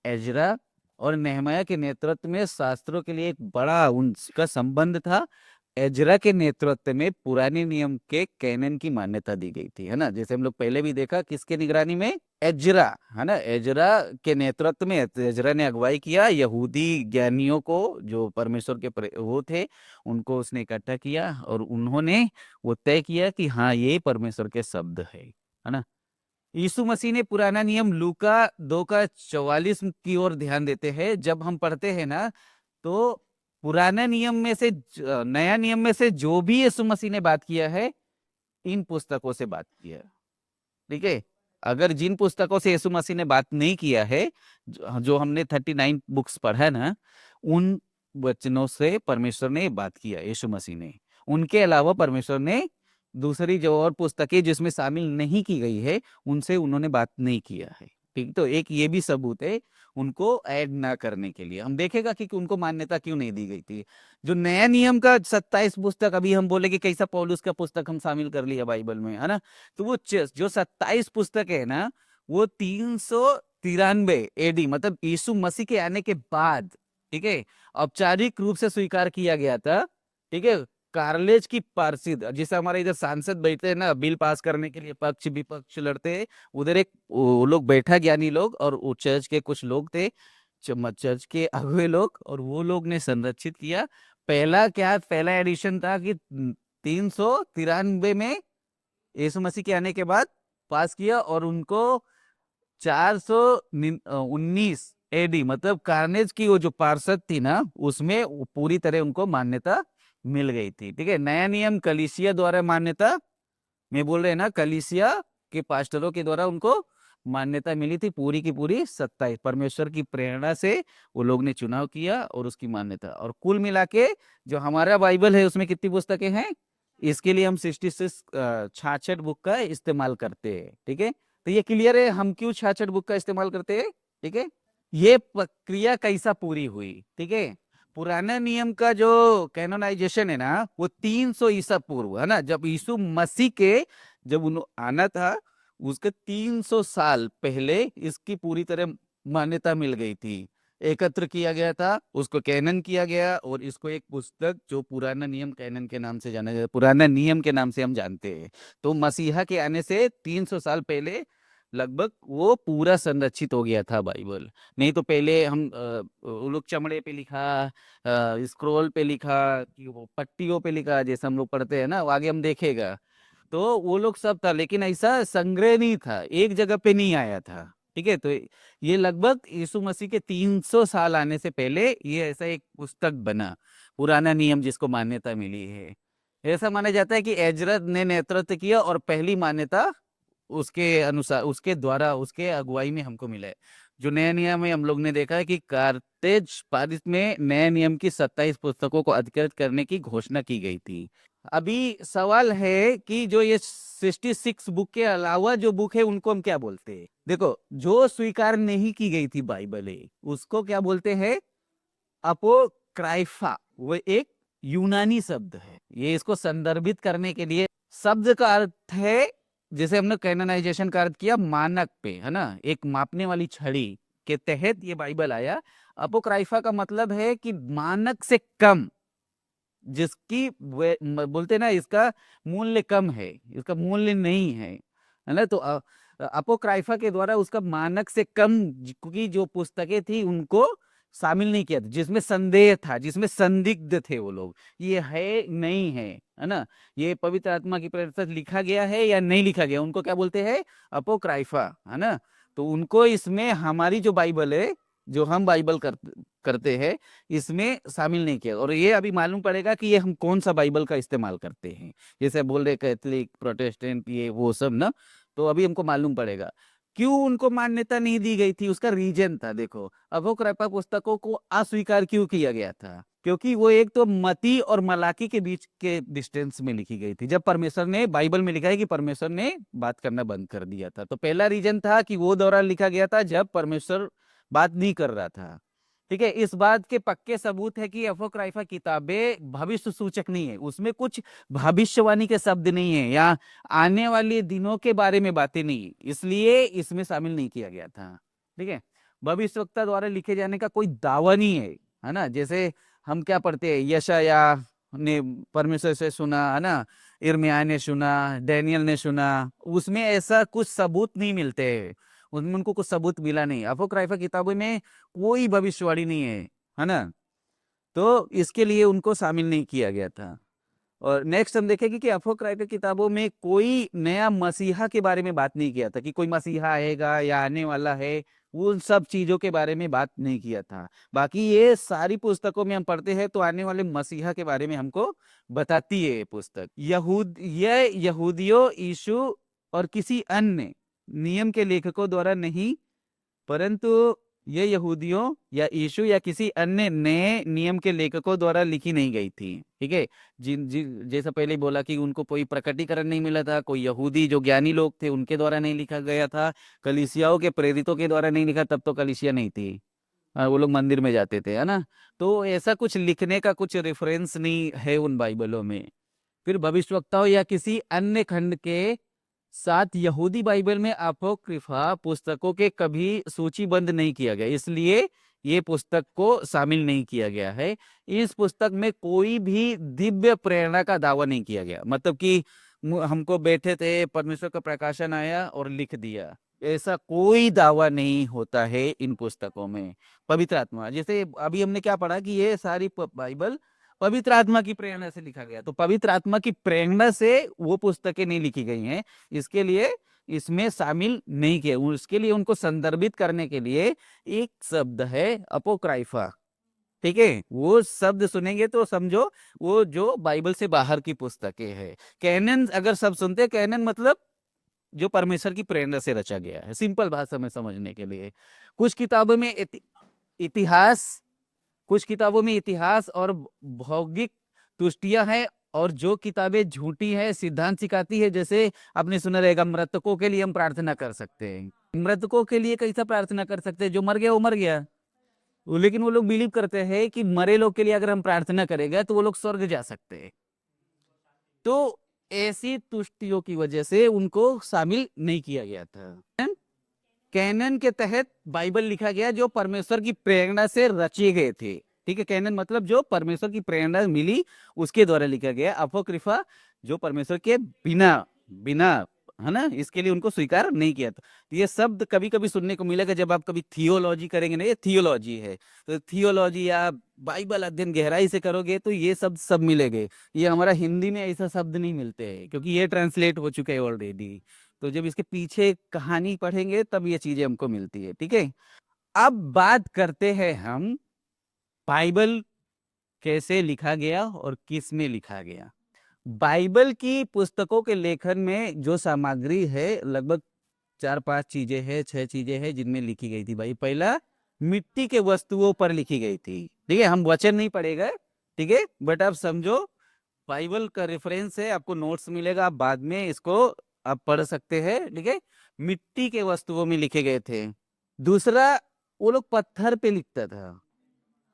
एजरा और नेहमाया के नेतृत्व में शास्त्रों के लिए एक बड़ा उनका संबंध था। एजरा के नेतृत्व में पुराने नियम के कैनन की मान्यता दी गई थी, है ना। जैसे हम लोग पहले भी देखा, किसके निगरानी में, एजरा, है ना। एजरा के नेतृत्व में, एजरा ने अगुवाई किया, यहूदी ज्ञानियों को जो परमेश्वर के वो थे उनको उसने इकट्ठा किया, और उन्होंने वो तय किया कि हाँ ये परमेश्वर के शब्द है ना। यीशु मसीह ने पुराना नियम लूका 2:44 की ओर ध्यान देते हैं। जब हम पढ़ते हैं ना, तो पुराना नियम में से नया नियम में से जो भी यीशु मसीह ने बात किया है, इन पुस्तकों से बात किया है, ठीक है। अगर जिन पुस्तकों से यीशु मसीह ने बात नहीं किया है, जो हमने 39 बुक्स पढ़ा ना, उन वचनों से परमेश्वर ने बात किया, यीशु मसीह ने। उनके अलावा परमेश्वर ने दूसरी जो और पुस्तकें जिसमें शामिल नहीं की गई है, उनसे उन्होंने बात नहीं किया है, ठीक। तो एक ये भी सबूत है उनको ऐड ना करने के लिए। हम देखेगा कि उनको मान्यता क्यों नहीं दी गई थी। जो नया नियम का 27 पुस्तक, अभी हम बोले कि कैसा पौलुस का पुस्तक हम शामिल कर लिया बाइबल में, है ना। तो वो जो 27 पुस्तक है ना, वो 393 एडी, मतलब यीशु मसीह के आने के बाद, ठीक है, औपचारिक रूप से स्वीकार किया गया था, ठीक है। कार्लेज की पारसिद, जिसे हमारे इधर सांसद बैठते हैं ना बिल पास करने के लिए, पक्ष विपक्ष लड़ते हैं, उधर एक वो लोग बैठा, ज्ञानी लोग, और वो चर्च के कुछ लोग थे, चर्च के अगुए लोग, और वो लोग ने संरक्षित किया। पहला एडिशन था कि 393 में यीशु मसीह के आने के बाद पास किया, और उनको 419 एडी, मतलब कार्नेज की वो जो पार्षद थी ना, उसमें पूरी तरह उनको मान्यता मिल गई थी, ठीक है। नया नियम कलीसिया द्वारा मान्यता, मैं बोल रहे हैं ना, कलीसिया के पास्टरों के द्वारा उनको मान्यता मिली थी, पूरी की पूरी 27, परमेश्वर की प्रेरणा से वो लोग ने चुनाव किया और उसकी मान्यता। और कुल मिला के जो हमारा बाइबल है उसमें कितनी पुस्तकें हैं, इसके लिए हम 66 66 बुक का इस्तेमाल करते हैं, ठीक है। तो ये क्लियर है हम क्यों 66 बुक का इस्तेमाल करते हैं, ठीक है। ये प्रक्रिया कैसा पूरी हुई, ठीक है। पुराना नियम का जो कैनोनाइजेशन है ना, वो 300 ईसा पूर्व, है ना, जब यीशु मसीह के जब आना था, उसके 300 साल पहले इसकी पूरी तरह मान्यता मिल गई थी, एकत्र किया गया था, उसको कैनन किया गया, और इसको एक पुस्तक जो पुराना नियम कैनन के नाम से जाना जाता है, पुराना नियम के नाम से हम जानते हैं। तो मसीहा के आने से 300 साल पहले लगभग वो पूरा संरक्षित हो गया था बाइबल। नहीं तो पहले हम वो लोग चमड़े पे लिखा, स्क्रोल पे लिखा, कि वो पट्टियों पे लिखा, जैसे हम लोग पढ़ते हैं ना, वो आगे हम देखेगा। तो वो लोग सब था, लेकिन ऐसा संग्रह नहीं था, एक जगह पे नहीं आया था, ठीक है। तो ये लगभग यीशु मसीह के 300 साल आने से पहले ये ऐसा एक पुस्तक बना, पुराना नियम, जिसको मान्यता मिली है। ऐसा माना जाता है कि एजरा ने नेतृत्व किया, और पहली मान्यता उसके अनुसार, उसके द्वारा, उसके अगुवाई में हमको मिला है। जो नया नियम है, हम लोग ने देखा है कि कार्तेज पारिस में नए नियम की 27 पुस्तकों को अधिकृत करने की घोषणा की गई थी। अभी सवाल है कि जो ये 66 बुक के अलावा जो बुक है उनको हम क्या बोलते हैं। देखो, जो स्वीकार नहीं की गई थी बाइबल है, उसको क्या बोलते हैं, अपोक्राइफा। वो एक यूनानी शब्द है, ये इसको संदर्भित करने के लिए, शब्द का अर्थ है, जैसे हमने कैनोनाइजेशन का अर्थ किया मानक पे, है ना, एक मापने वाली छड़ी के तहत ये बाइबल आया। अपोक्राइफा का मतलब है कि मानक से कम, जिसकी बोलते ना, इसका मूल्य कम है, इसका मूल्य नहीं है ना। तो अपोक्राइफा के द्वारा उसका मानक से कम की जो पुस्तकें थी उनको शामिल नहीं किया था, जिसमें संदेह था, जिसमें संदिग्ध थे वो लोग, ये है नहीं है ना, ये पवित्र आत्मा की प्रेरणा से लिखा गया है या नहीं लिखा गया, उनको क्या बोलते हैं, अपोक्राइफा, है ना। तो उनको इसमें हमारी जो बाइबल है, जो हम बाइबल करते हैं, इसमें शामिल नहीं किया। और ये अभी मालूम पड़ेगा कि ये हम कौन सा बाइबल का इस्तेमाल करते हैं, जैसे बोल रहे कैथलिक, प्रोटेस्टेंट, ये वो सब ना। तो अभी हमको मालूम पड़ेगा क्यों उनको मान्यता नहीं दी गई थी, उसका रीजन था। देखो, अपोक्राइफा पुस्तकों को अस्वीकार क्यों किया गया था? क्योंकि वो एक तो मती और मलाकी के बीच के डिस्टेंस में लिखी गई थी। जब परमेश्वर ने, बाइबल में लिखा है कि परमेश्वर ने बात करना बंद कर दिया था, तो पहला रीजन था कि वो दौरान लिखा गया था जब परमेश्वर बात नहीं कर रहा था। ठीक है, इस बात के पक्के सबूत है कि अपोक्राइफा किताबें भविष्य सूचक नहीं है, उसमें कुछ भविष्यवाणी के शब्द नहीं है या आने वाले दिनों के बारे में बातें नहीं, इसलिए इसमें शामिल नहीं किया गया था। ठीक है, भविष्यवक्ता द्वारा लिखे जाने का कोई दावा नहीं है ना। जैसे हम क्या पढ़ते हैं, यशाया ने परमेश्वर से सुना, है ना, यिर्मयाह ने सुना, डैनियल ने सुना, उसमें ऐसा कुछ सबूत नहीं मिलते हैं, उनमें उनको कुछ सबूत मिला नहीं। अपोक्राइफा किताबों में कोई भविष्यवाणी नहीं है ना, तो इसके लिए उनको शामिल नहीं किया गया था। और नेक्स्ट हम देखेंगे कि अपोक्राइफा किताबों में कोई नया मसीहा के बारे में बात नहीं किया था कि कोई मसीहा आएगा या आने वाला है, उन सब चीजों के बारे में बात नहीं किया था। बाकी ये सारी पुस्तकों में हम पढ़ते हैं तो आने वाले मसीहा के बारे में हमको बताती है ये पुस्तक। यह यहूदियों, यीशु और किसी अन्य नियम के लेखकों द्वारा नहीं, परंतु ये यहूदियों या यीशु या किसी अन्य नए नियम के लेखकों द्वारा लिखी नहीं गई थी। ठीक है, जिन जिन जैसा पहले बोला कि उनको कोई प्रकटीकरण नहीं मिला था, कोई यहूदी जो ज्ञानी लोग थे उनके द्वारा नहीं लिखा गया था, कलीसियाओं के प्रेरितों के द्वारा नहीं लिखा, तब तो कलीसिया नहीं थी। वो लोग मंदिर में जाते थे, है ना, तो ऐसा कुछ लिखने का कुछ रेफरेंस नहीं है उन बाइबलों में। फिर भविष्यवक्ताओं या किसी अन्य खंड के साथ यहूदी बाइबल में अपोक्रिफा पुस्तकों के कभी सूचीबद्ध नहीं किया गया, इसलिए ये पुस्तक को शामिल नहीं किया गया है। इस पुस्तक में कोई भी दिव्य प्रेरणा का दावा नहीं किया गया, मतलब कि हमको बैठे थे, परमेश्वर का प्रकाशन आया और लिख दिया, ऐसा कोई दावा नहीं होता है इन पुस्तकों में। पवित्र आत्मा, जैसे अभी हमने क्या पढ़ा कि ये सारी बाइबल पवित्र आत्मा की प्रेरणा से लिखा गया, तो पवित्र आत्मा की प्रेरणा से वो पुस्तकें नहीं लिखी गई हैं, इसके लिए इसमें शामिल नहीं किए। उसके लिए उनको संदर्भित करने के लिए एक शब्द है अपोक्राइफा। ठीक है, वो शब्द सुनेंगे तो समझो वो जो बाइबल से बाहर की पुस्तकें हैं। कैनन अगर सब सुनते हैं, कैनन मतलब जो परमेश्वर की प्रेरणा से रचा गया है, सिंपल भाषा में समझने के लिए। कुछ किताबों में इतिहास कुछ किताबों में इतिहास और भौगोलिक तुष्टियां हैं, और जो किताबें झूठी है सिद्धांत सिखाती है, जैसे आपने सुना रहेगा मृतकों के लिए हम प्रार्थना कर सकते हैं। मृतकों के लिए कैसा प्रार्थना कर सकते हैं? जो मर गया वो मर गया, लेकिन वो लोग बिलीव करते हैं कि मरे लोग के लिए अगर हम प्रार्थना करेंगे तो वो लोग स्वर्ग जा सकते हैं। तो ऐसी तुष्टियों की वजह से उनको शामिल नहीं किया गया था। कैनन के तहत बाइबल लिखा गया जो परमेश्वर की प्रेरणा से रचे गए थे। ठीक है, कैनन मतलब जो परमेश्वर की प्रेरणा मिली उसके द्वारा लिखा गया। अपोक्रिफा जो परमेश्वर के बिना बिना है ना, इसके लिए उनको स्वीकार नहीं किया था। तो ये शब्द कभी कभी सुनने को मिलेगा जब आप कभी थियोलॉजी करेंगे ना, ये थियोलॉजी है, तो थियोलॉजी या बाइबल अध्ययन गहराई से करोगे तो ये शब्द सब मिलेंगे। ये हमारा हिंदी में ऐसा शब्द नहीं मिलते हैं क्योंकि ये ट्रांसलेट हो चुका है ऑलरेडी, तो जब इसके पीछे कहानी पढ़ेंगे तब ये चीजें हमको मिलती है। ठीक है, अब बात करते हैं हम बाइबल कैसे लिखा गया और किस में लिखा गया। बाइबल की पुस्तकों के लेखन में जो सामग्री है लगभग 4-5 चीजें हैं, 6 चीजें हैं जिनमें लिखी गई थी। भाई पहला, मिट्टी के वस्तुओं पर लिखी गई थी। ठीक है, हम वचन नहीं पढ़ेगा, ठीक है, बट आप समझो बाइबल का रेफरेंस है, आपको नोट्स मिलेगा, आप बाद में इसको आप पढ़ सकते हैं। ठीक है, मिट्टी के वस्तुओं में लिखे गए थे। दूसरा, वो लोग पत्थर पे लिखता था।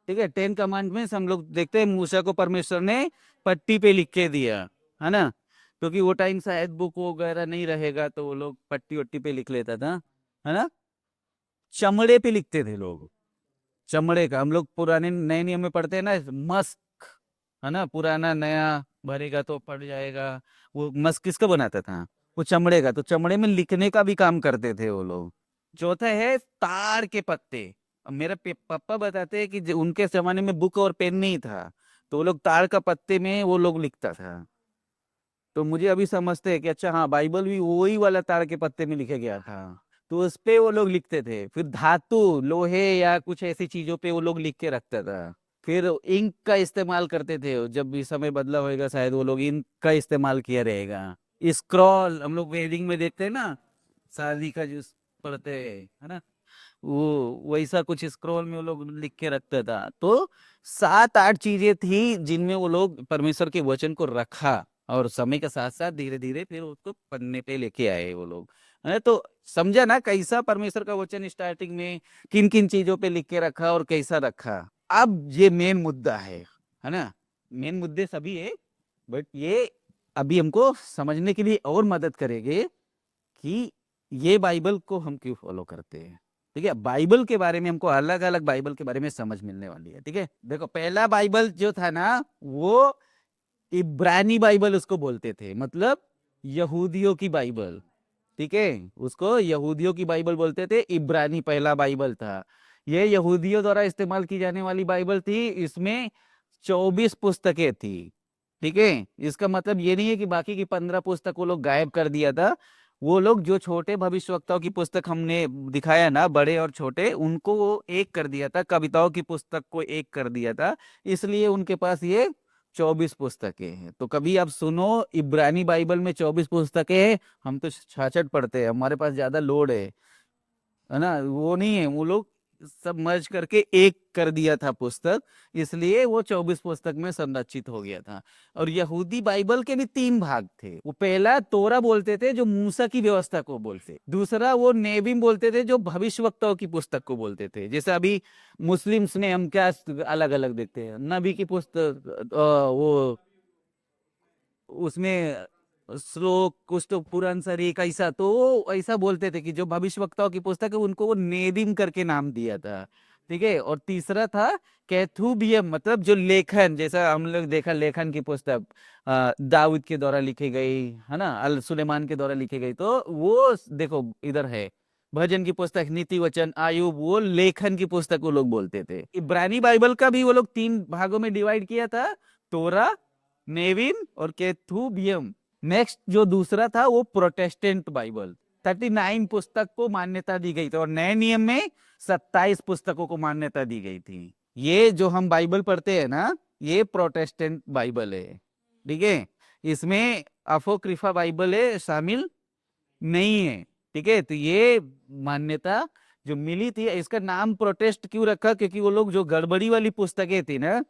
ठीक है, 10 कमांडमेंट्स हम लोग देखते हैं, मूसा को परमेश्वर ने पट्टी पे लिख के दिया, है ना, क्योंकि वो टाइम शायद बुक वगैरह नहीं रहेगा तो वो लोग पट्टी वट्टी पे लिख लेता था, है ना। चमड़े पे लिखते थे लोग, चमड़े का, हम लोग पुराने नए नियम में पढ़ते हैं ना, मस्क, है ना, पुराना नया भरेगा तो पड़ जाएगा, वो मस्क किसका बनाता था? वो चमड़े का, तो चमड़े में लिखने का भी काम करते थे वो लोग। चौथा है तार के पत्ते। अब मेरा पापा बताते हैं कि उनके जमाने में बुक और पेन नहीं था, तो वो लोग तार का पत्ते में वो लोग लिखता था। तो मुझे अभी समझते हैं कि अच्छा हाँ, बाइबल भी वही वाला तार के पत्ते में लिखा गया था, तो उस पे वो लोग लिखते थे। फिर धातु, लोहे या कुछ ऐसी चीजों पे वो लोग लिख के रखता था। फिर इंक का इस्तेमाल करते थे, जब भी समय बदला होएगा शायद वो लोग इंक का इस्तेमाल किया रहेगा। स्क्रॉल हम लोग वेडिंग में देखते हैं ना, शादी का जो पढ़ते हैं, है ना, वो वैसा कुछ स्क्रॉल में वो लोग लिख के रखता था। तो 7-8 चीजें थी जिनमें वो लोग परमेश्वर के वचन को रखा, और समय के साथ साथ धीरे धीरे फिर उसको पन्ने पे लेके आए वो लोग, है। तो समझा ना कैसा परमेश्वर का वचन स्टार्टिंग में किन किन चीजों पे लिख के रखा और कैसा रखा। अब ये मेन मुद्दा है ना, मेन मुद्दे सभी है, बट ये अभी हमको समझने के लिए और मदद करेंगे कि ये बाइबल को हम क्यों फॉलो करते हैं। ठीक है, बाइबल के बारे में हमको अलग अलग बाइबल के बारे में समझ मिलने वाली है। ठीक है, देखो पहला बाइबल जो था ना, वो इब्रानी बाइबल उसको बोलते थे, मतलब यहूदियों की बाइबल। ठीक है, उसको यहूदियों की बाइबल बोलते थे, इब्रानी पहला बाइबल था। ये यहूदियों द्वारा इस्तेमाल की जाने वाली बाइबल थी, इसमें 24 पुस्तकें थी। ठीक है, इसका मतलब ये नहीं है कि बाकी की 15 पुस्तक वो लोग गायब कर दिया था। वो लोग जो छोटे भविष्यवक्ताओं की पुस्तक हमने दिखाया ना, बड़े और छोटे, उनको वो एक कर दिया था, कविताओं की पुस्तक को एक कर दिया था, इसलिए उनके पास ये 24 पुस्तकें हैं। तो कभी आप सुनो इब्रानी बाइबल में 24 पुस्तकें हैं, हम तो छाछट पढ़ते हैं, हमारे पास ज्यादा लोड है ना, वो नहीं है, वो लोग सब मर्ज करके एक कर दिया था पुस्तक, इसलिए वो 24 पुस्तक में संरचित हो गया था। और यहूदी बाइबल के भी 3 भाग थे। वो पहला तोरा बोलते थे, जो मूसा की व्यवस्था को बोलते, दूसरा वो नेबिम बोलते थे, जो भविष्यवक्ताओं की पुस्तक को बोलते थे। जैसे अभी मुस्लिम्स में हम क्या अलग अलग देखते हैं, नबी की पुस्तक, वो उसमें श्लोक कुछ तो पुराण शरीक ऐसा, तो वो ऐसा बोलते थे कि जो भविष्यवक्ताओं की पुस्तक है उनको वो नेदिम करके नाम दिया था। ठीक है, और तीसरा था कैथुबियम, मतलब जो लेखन, जैसा हम लोग देखा लेखन की पुस्तक दाऊद के द्वारा लिखी गई, है ना, अल सुलेमान के द्वारा लिखी गई, तो वो देखो इधर है। भजन की पुस्तक, नीति वचन, आयुब, वो लेखन की पुस्तक वो लोग बोलते थे। इब्रानी बाइबल का भी वो लोग 3 भागों में डिवाइड किया था, तोरा, नेविन और केथुबियम। नेक्स्ट जो दूसरा था वो प्रोटेस्टेंट बाइबल, 39 पुस्तक को मान्यता दी गई थी, और नए नियम में 27 पुस्तकों को मान्यता दी गई थी। ये जो हम बाइबल पढ़ते हैं ना, ये प्रोटेस्टेंट बाइबल है। ठीक है, इसमें अपोक्रिफा बाइबल है शामिल नहीं है। ठीक है, तो ये मान्यता जो मिली थी, इसका नाम प्रोटेस्ट क्यों रखा, क्योंकि वो लोग जो गड़बड़ी वाली पुस्तकें थी ना,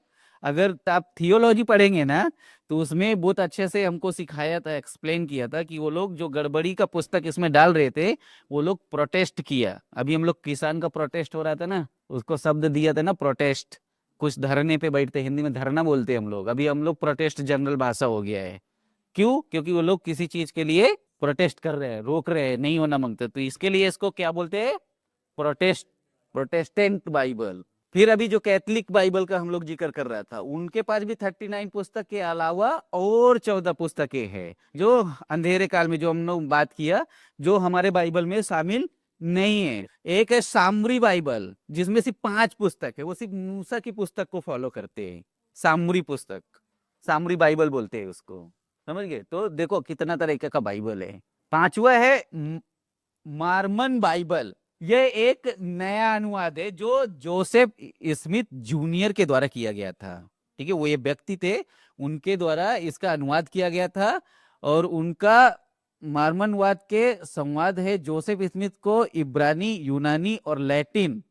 अगर आप थियोलॉजी पढ़ेंगे ना, तो उसमें बहुत अच्छे से हमको सिखाया था, एक्सप्लेन किया था कि वो लोग जो गड़बड़ी का पुस्तक इसमें डाल रहे थे, वो लोग प्रोटेस्ट किया। अभी हम लोग किसान का प्रोटेस्ट हो रहा था ना, उसको शब्द दिया था ना प्रोटेस्ट, कुछ धरने पे बैठते, हिंदी में धरना बोलते हैं हम लोग, अभी हम लोग प्रोटेस्ट जनरल भाषा हो गया है। क्यों? क्योंकि वो लोग किसी चीज के लिए प्रोटेस्ट कर रहे हैं, रोक रहे हैं, नहीं होना मांगते, तो इसके लिए इसको क्या बोलते हैं, प्रोटेस्ट, प्रोटेस्टेंट बाइबल। फिर अभी जो कैथलिक बाइबल का हम लोग जिक्र कर रहा था, उनके पास भी 39 पुस्तक के अलावा और 14 पुस्तकें हैं, जो अंधेरे काल में जो हम लोग बात किया, जो हमारे बाइबल में शामिल नहीं है। एक है सामरी बाइबल, जिसमें सिर्फ 5 पुस्तक है, वो सिर्फ मूसा की पुस्तक को फॉलो करते हैं। सामरी पुस्तक, सामरी बाइबल बोलते हैं उसको, समझ गए। तो देखो कितना तरीके का बाइबल है। पांचवा है मार्मन बाइबल। यह एक नया अनुवाद है जो जोसेफ स्मिथ जूनियर के द्वारा किया गया था। ठीक है, वो ये व्यक्ति थे, उनके द्वारा इसका अनुवाद किया गया था, और उनका मार्मनवाद के संवाद है। जोसेफ स्मिथ को इब्रानी, यूनानी और लैटिन,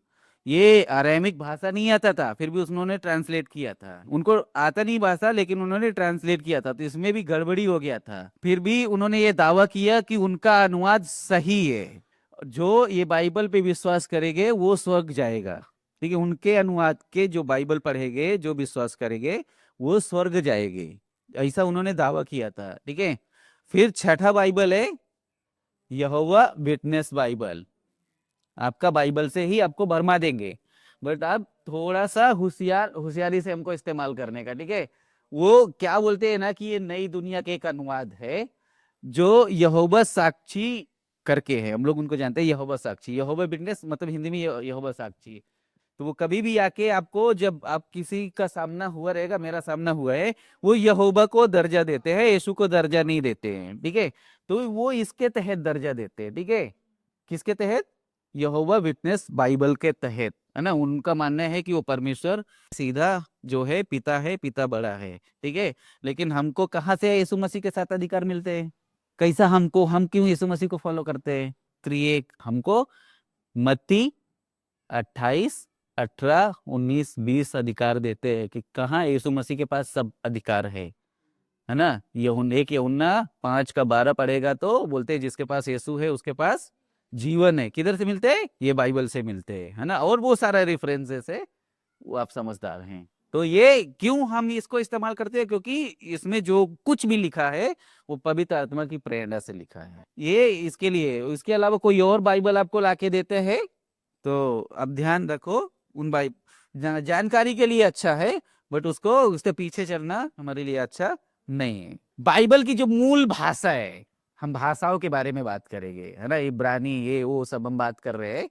ये अरेमिक भाषा नहीं आता था, फिर भी उन्होंने ट्रांसलेट किया था। उनको आता नहीं भाषा, लेकिन उन्होंने ट्रांसलेट किया था, तो इसमें भी गड़बड़ी हो गया था। फिर भी उन्होंने ये दावा किया कि उनका अनुवाद सही है, जो ये बाइबल पे विश्वास करेंगे वो स्वर्ग जाएगा। ठीक है, उनके अनुवाद के जो बाइबल पढ़ेंगे, जो विश्वास करेंगे, वो स्वर्ग जाएंगे, ऐसा उन्होंने दावा किया था। ठीक है, फिर छठा बाइबल है यहोवा विटनेस बाइबल। आपका बाइबल से ही आपको भरमा देंगे, बट आप थोड़ा सा होशियारी से हमको इस्तेमाल करने का। ठीक है, वो क्या बोलते हैं ना कि ये नई दुनिया के एक अनुवाद है, जो यहोवा साक्षी करके है, हम लोग उनको जानते हैं यहोवा साक्षी, यहोवा विटनेस मतलब हिंदी में यहोवा साक्षी। तो वो कभी भी आके आपको, जब आप किसी का सामना हुआ रहेगा, मेरा सामना हुआ है, वो यहोवा को दर्जा देते हैं, यीशु को दर्जा नहीं देते हैं। ठीक है, तो वो इसके तहत दर्जा देते हैं। ठीक है, किसके तहत? यहोवा विटनेस बाइबल के तहत, है ना। उनका मानना है कि वो परमेश्वर सीधा जो है पिता है, पिता बड़ा है। ठीक है, लेकिन हमको कहाँ से यीशु मसीह के साथ अधिकार मिलते हैं? कैसा हमको, हम क्यों यीशु मसीह को फॉलो करते हैं? त्रिएक हमको मत्ती 28, 18, 19, 20 अधिकार देते हैं कि कहाँ यीशु मसीह के पास सब अधिकार है ना। यूहन्ना 5:12 पढ़ेगा तो बोलते हैं जिसके पास यीशु है उसके पास जीवन है। किधर से मिलते हैं? ये बाइबल से मिलते हैं, है ना। और वो सारा रेफरेंसेस है, वो आप समझदार हैं। तो ये क्यों हम इसको इस्तेमाल करते हैं? क्योंकि इसमें जो कुछ भी लिखा है वो पवित्र आत्मा की प्रेरणा से लिखा है, ये इसके लिए। इसके अलावा कोई और बाइबल आपको लाके देते हैं तो अब ध्यान रखो, उन जानकारी के लिए अच्छा है, बट उसको उसके पीछे चलना हमारे लिए अच्छा नहीं है। बाइबल की जो मूल भाषा है, हम भाषाओं के बारे में बात करेंगे, है ना। इब्रानी ये वो सब हम बात कर रहे हैं।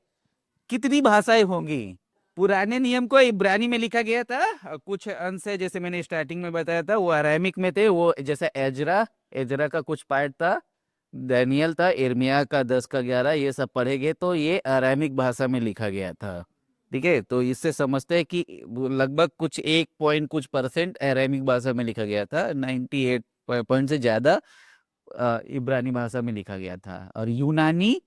कितनी भाषाएं होंगी? पुराने नियम को इब्रानी में लिखा गया था, कुछ अंश है जैसे मैंने स्टार्टिंग में बताया था वो अरामिक में थे, वो जैसे एजरा का कुछ पार्ट था, दानियल था, इर्मिया का 10 का 11, ये सब पढ़ेंगे तो ये अरामिक भाषा में लिखा गया था। ठीक है, तो इससे समझते हैं कि लगभग कुछ 1% अरामिक भाषा में लिखा गया था, 98% से ज्यादा इब्रानी भाषा में लिखा गया था। और यूनानी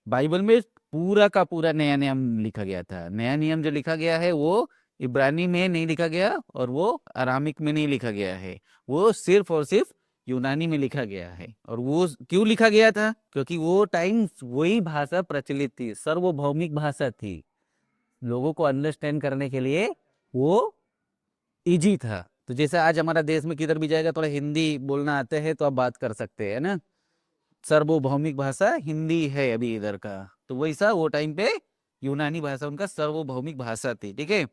बाइबल में पूरा का पूरा नया नियम लिखा गया था। नया नियम जो लिखा गया है वो इब्रानी में नहीं लिखा गया और वो अरामिक में नहीं लिखा गया है, वो सिर्फ और सिर्फ यूनानी में लिखा गया है। और वो क्यों लिखा गया था? क्योंकि वो टाइम वही भाषा प्रचलित थी, सार्वभौमिक भाषा थी, लोगों को अंडरस्टैंड करने के लिए वो इजी था। तो जैसे आज हमारा देश में किधर भी जाएगा थोड़ा हिंदी बोलना आते हैं तो आप बात कर सकते हैं ना, सार्वभौमिक भाषा हिंदी है अभी इधर का। तो वैसा वो टाइम पे यूनानी भाषा उनका सार्वभौमिक भाषा थी। ठीक है,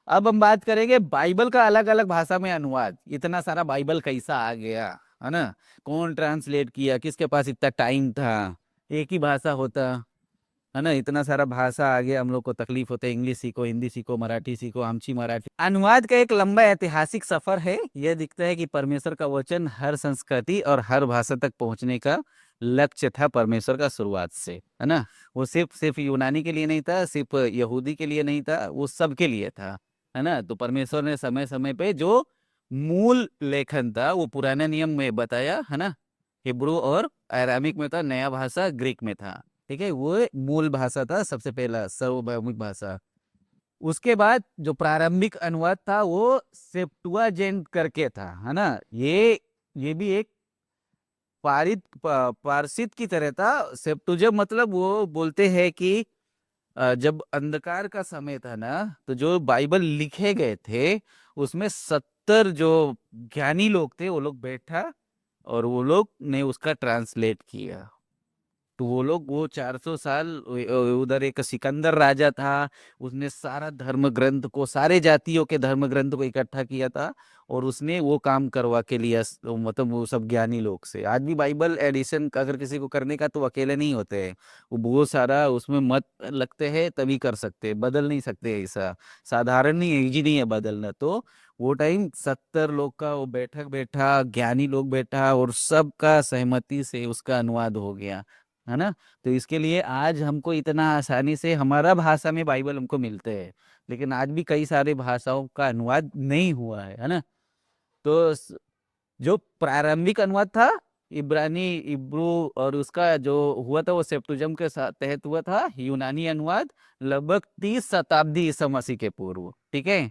अब हम बात करेंगे बाइबल का अलग अलग भाषा में अनुवाद। इतना सारा बाइबल कैसा आ गया, है ना, कौन ट्रांसलेट किया, किसके पास इतना टाइम था, एक ही भाषा होता, है ना। इतना सारा भाषा आ गया, हम लोग को तकलीफ होता है, इंग्लिश सीखो, हिंदी सीखो, मराठी सीखो, आमची मराठी। अनुवाद का एक लंबा ऐतिहासिक सफर है। यह दिखता है कि परमेश्वर का वचन हर संस्कृति और हर भाषा तक पहुंचने का लक्ष्य था परमेश्वर का शुरुआत से, है ना। वो सिर्फ सिर्फ यूनानी के लिए नहीं था, सिर्फ यहूदी के लिए नहीं था, वो सबके लिए था, है ना। तो परमेश्वर ने समय समय पे जो मूल लेखन था वो पुराने नियम में बताया, है ना, हिब्रू और अरामिक में था, नया भाषा ग्रीक में था। ठीक है, वो मूल भाषा था, सबसे पहला सार्वभौमिक भाषा। उसके बाद जो प्रारंभिक अनुवाद था वो सेप्टुअजिंट करके था, है ना। ये भी एक पारसित की तरह था। सेप्टुजिम मतलब वो बोलते हैं कि जब अंधकार का समय था ना, तो जो बाइबल लिखे गए थे उसमें 70 जो ज्ञानी लोग थे वो लोग बैठा और वो लोग ने उसका ट्रांसलेट किया। तो वो लोग वो 400 साल उधर एक सिकंदर राजा था, उसने सारा धर्म ग्रंथ को, सारे जातियों के धर्म ग्रंथ को इकट्ठा किया था और उसने वो काम करवा के लिया, मतलब वो सब ज्ञानी लोग से। आज भी बाइबल एडिशन अगर किसी को करने का तो अकेले नहीं होते हैं, वो बहुत सारा उसमें मत लगते हैं तभी कर सकते हैं, बदल नहीं सकते। ऐसा साधारण नहीं है, इजी नहीं है बदलना। तो वो टाइम 70 लोग का वो बैठक बैठा, ज्ञानी लोग बैठा और सबका सहमति से उसका अनुवाद हो गया, है ना। तो इसके लिए आज हमको इतना आसानी से हमारा भाषा में बाइबल हमको मिलते हैं, लेकिन आज भी कई सारे भाषाओं का अनुवाद नहीं हुआ है ना। तो जो प्रारंभिक अनुवाद था इब्रानी इब्रू और उसका जो हुआ था वो सेप्टुजिम के साथ तहत हुआ था। यूनानी अनुवाद लगभग 30 शताब्दी ईसा मसीह के पूर्व। ठीक है,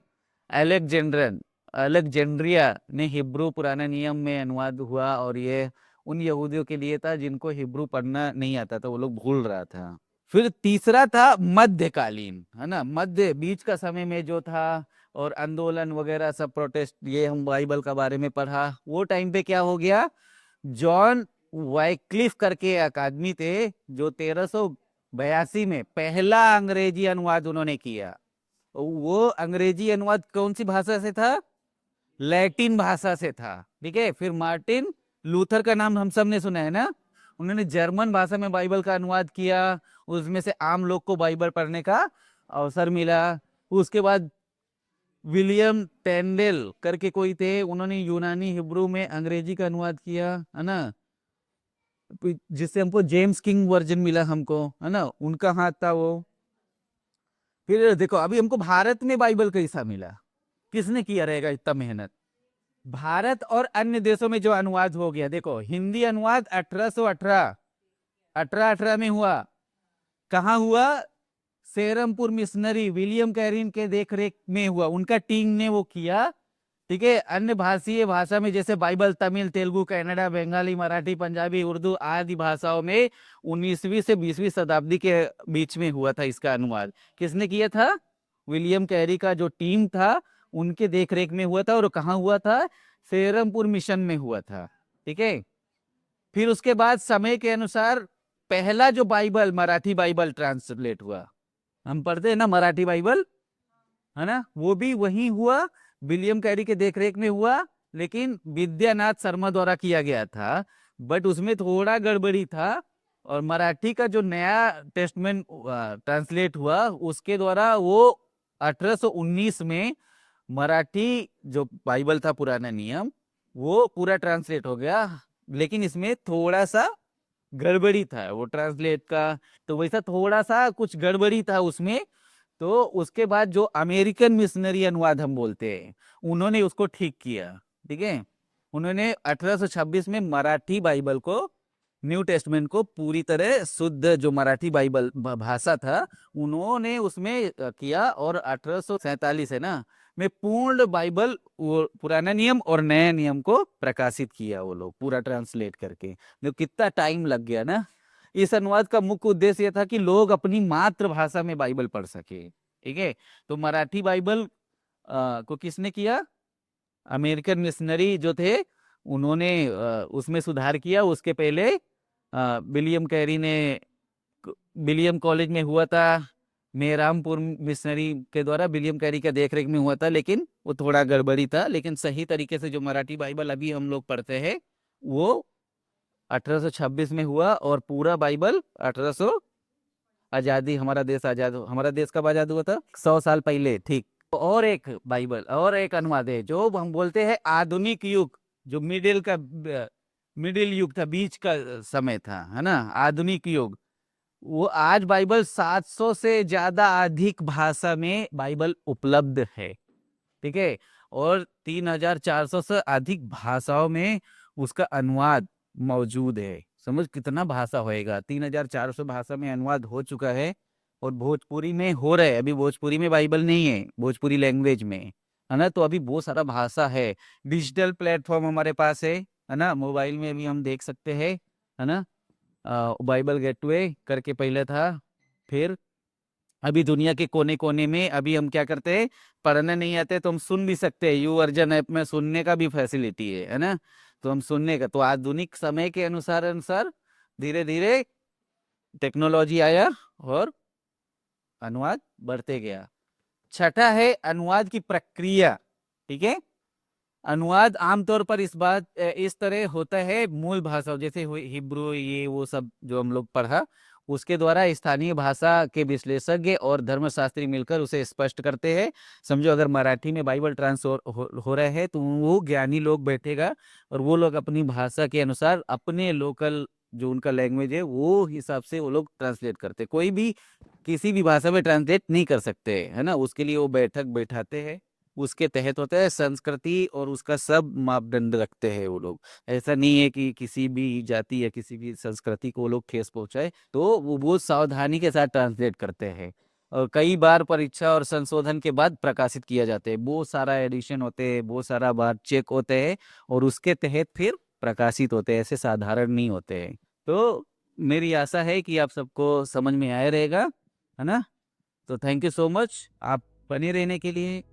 अलेक्जेंड्रिया ने हिब्रू पुराने नियम में अनुवाद हुआ और ये उन यहूदियों के लिए था जिनको हिब्रू पढ़ना नहीं आता था, वो लोग भूल रहा था। फिर तीसरा था मध्यकालीन, है ना, मध्य बीच का समय में जो था, और आंदोलन वगैरह सब प्रोटेस्ट, ये हम बाइबल का बारे में पढ़ा। वो टाइम पे क्या हो गया, जॉन वाइक्लिफ करके एक आदमी थे जो 1382 में पहला अंग्रेजी अनुवाद उन्होंने किया। वो अंग्रेजी अनुवाद कौन सी भाषा से था? लैटिन भाषा से था। ठीक है, फिर मार्टिन लूथर का नाम हम सब ने सुना है ना, उन्होंने जर्मन भाषा में बाइबल का अनुवाद किया, उसमें से आम लोग को बाइबल पढ़ने का अवसर मिला। उसके बाद विलियम टेंडेल करके कोई थे, उन्होंने यूनानी हिब्रू में अंग्रेजी का अनुवाद किया, है ना, जिससे हमको जेम्स किंग वर्जन मिला हमको, है ना, उनका हाथ था वो। फिर देखो अभी हमको भारत में बाइबल कैसा मिला, किसने किया रहेगा इतना मेहनत? भारत और अन्य देशों में जो अनुवाद हो गया, देखो हिंदी अनुवाद 1818 में हुआ, कहाँ हुआ? सेरमपुर मिशनरी विलियम कैरिन के देखरेख में हुआ, उनका टीम ने वो किया। ठीक है, अन्य भाषीय भाषा में जैसे बाइबल तमिल, तेलुगु, कन्नड़ा, बंगाली, मराठी, पंजाबी, उर्दू आदि भाषाओं में 19वीं से 20वीं शताब्दी के बीच में हुआ था इसका अनुवाद। किसने किया था? विलियम कैरी का जो टीम था उनके देखरेख में हुआ था। और कहाँ हुआ था? सेरमपुर मिशन में हुआ था। ठीक है, फिर उसके बाद समय के अनुसार पहला जो बाइबल, मराठी बाइबल ट्रांसलेट हुआ, हम पढ़ते हैं ना मराठी बाइबल, है ना, वो भी वही हुआ, विलियम कैरी के देखरेख में हुआ, लेकिन विद्यानाथ शर्मा द्वारा किया गया था। बट उसमें थोड़ा गड़बड़ी था। और मराठी का जो नया टेस्टमेंट ट्रांसलेट हुआ उसके द्वारा वो 1819 में मराठी जो बाइबल था पुराना नियम वो पूरा ट्रांसलेट हो गया। लेकिन इसमें थोड़ा सा गड़बड़ी था वो ट्रांसलेट का, तो वैसा थोड़ा सा कुछ गड़बड़ी था उसमें। तो उसके बाद जो अमेरिकन मिशनरी अनुवाद हम बोलते हैं उन्होंने उसको ठीक किया। ठीक है, उन्होंने 1826 में मराठी बाइबल को, न्यू टेस्टमेंट को पूरी तरह शुद्ध जो मराठी बाइबल भाषा था उन्होंने उसमें किया। और 1847 है ना में पूर्ण बाइबल, वो पुराना नियम और नया नियम को प्रकाशित किया वो लोग पूरा ट्रांसलेट करके। देखो कितना टाइम लग गया ना। इस अनुवाद का मुख्य उद्देश्य यह था कि लोग अपनी मातृभाषा में बाइबल पढ़ सके। ठीक है, तो मराठी बाइबल को किसने किया? अमेरिकन मिशनरी जो थे उन्होंने उसमें सुधार किया। उसके पहले विलियम कैरी ने, विलियम कॉलेज में हुआ था, मेरामपुर मिशनरी के द्वारा विलियम कैरी का देखरेख में हुआ था, लेकिन वो थोड़ा गड़बड़ी था। लेकिन सही तरीके से जो मराठी बाइबल अभी हम लोग पढ़ते हैं वो 1826 में हुआ। और पूरा बाइबल 1800, आजादी, हमारा देश आजाद, हमारा देश कब आजाद हुआ था? 100 साल पहले। ठीक, और एक बाइबल और एक अनुवाद है जो हम बोलते हैं आधुनिक युग, जो मिडिल युग था, बीच का समय था, है ना, आधुनिक युग। वो आज बाइबल 700 से ज्यादा अधिक भाषा में बाइबल उपलब्ध है। ठीक है, और 3400 से अधिक भाषाओं में उसका अनुवाद मौजूद है। समझ कितना भाषा होएगा, 3400 भाषा में अनुवाद हो चुका है। और भोजपुरी में हो रहा है, अभी भोजपुरी में बाइबल नहीं है, भोजपुरी लैंग्वेज में, है ना। तो अभी बहुत सारा भाषा है। डिजिटल प्लेटफॉर्म हमारे पास है ना, मोबाइल में भी हम देख सकते हैं, है ना। बाइबल गेटवे करके पहले था, फिर अभी दुनिया के कोने कोने में अभी हम क्या करते हैं, पढ़ने नहीं आते तो हम सुन भी सकते हैं। यू वर्जन ऐप में सुनने का भी फैसिलिटी है ना। तो हम सुनने का, तो आधुनिक समय के अनुसार अनुसार धीरे धीरे टेक्नोलॉजी आया और अनुवाद बढ़ते गया। छठा है अनुवाद की प्रक्रिया। ठीक है, अनुवाद आमतौर पर इस तरह होता है, मूल भाषा जैसे हिब्रू, ये वो सब जो हम लोग पढ़ा, उसके द्वारा स्थानीय भाषा के विश्लेषज्ञ और धर्मशास्त्री मिलकर उसे स्पष्ट करते हैं। समझो अगर मराठी में बाइबल हो रहा है तो वो ज्ञानी लोग बैठेगा और वो लोग अपनी भाषा के अनुसार अपने लोकल जो उनका लैंग्वेज है वो हिसाब से वो लोग ट्रांसलेट करते। कोई भी किसी भी भाषा में ट्रांसलेट नहीं कर सकते, है ना। उसके लिए वो बैठक बैठाते हैं, उसके तहत होता है संस्कृति और उसका सब मापदंड रखते हैं वो लोग। ऐसा नहीं है कि किसी भी जाति या किसी भी संस्कृति को वो लोग ठेस पहुंचाए, तो वो बहुत सावधानी के साथ ट्रांसलेट करते हैं। और कई बार परीक्षा और संशोधन के बाद प्रकाशित किया जाते हैं, बहुत सारा एडिशन होते हैं, बहुत सारा बार चेक होते हैं और उसके तहत फिर प्रकाशित होते हैं, ऐसे साधारण नहीं होते हैं। तो मेरी आशा है कि आप सबको समझ में आया रहेगा, है ना। तो थैंक यू सो मच आप बने रहने के लिए।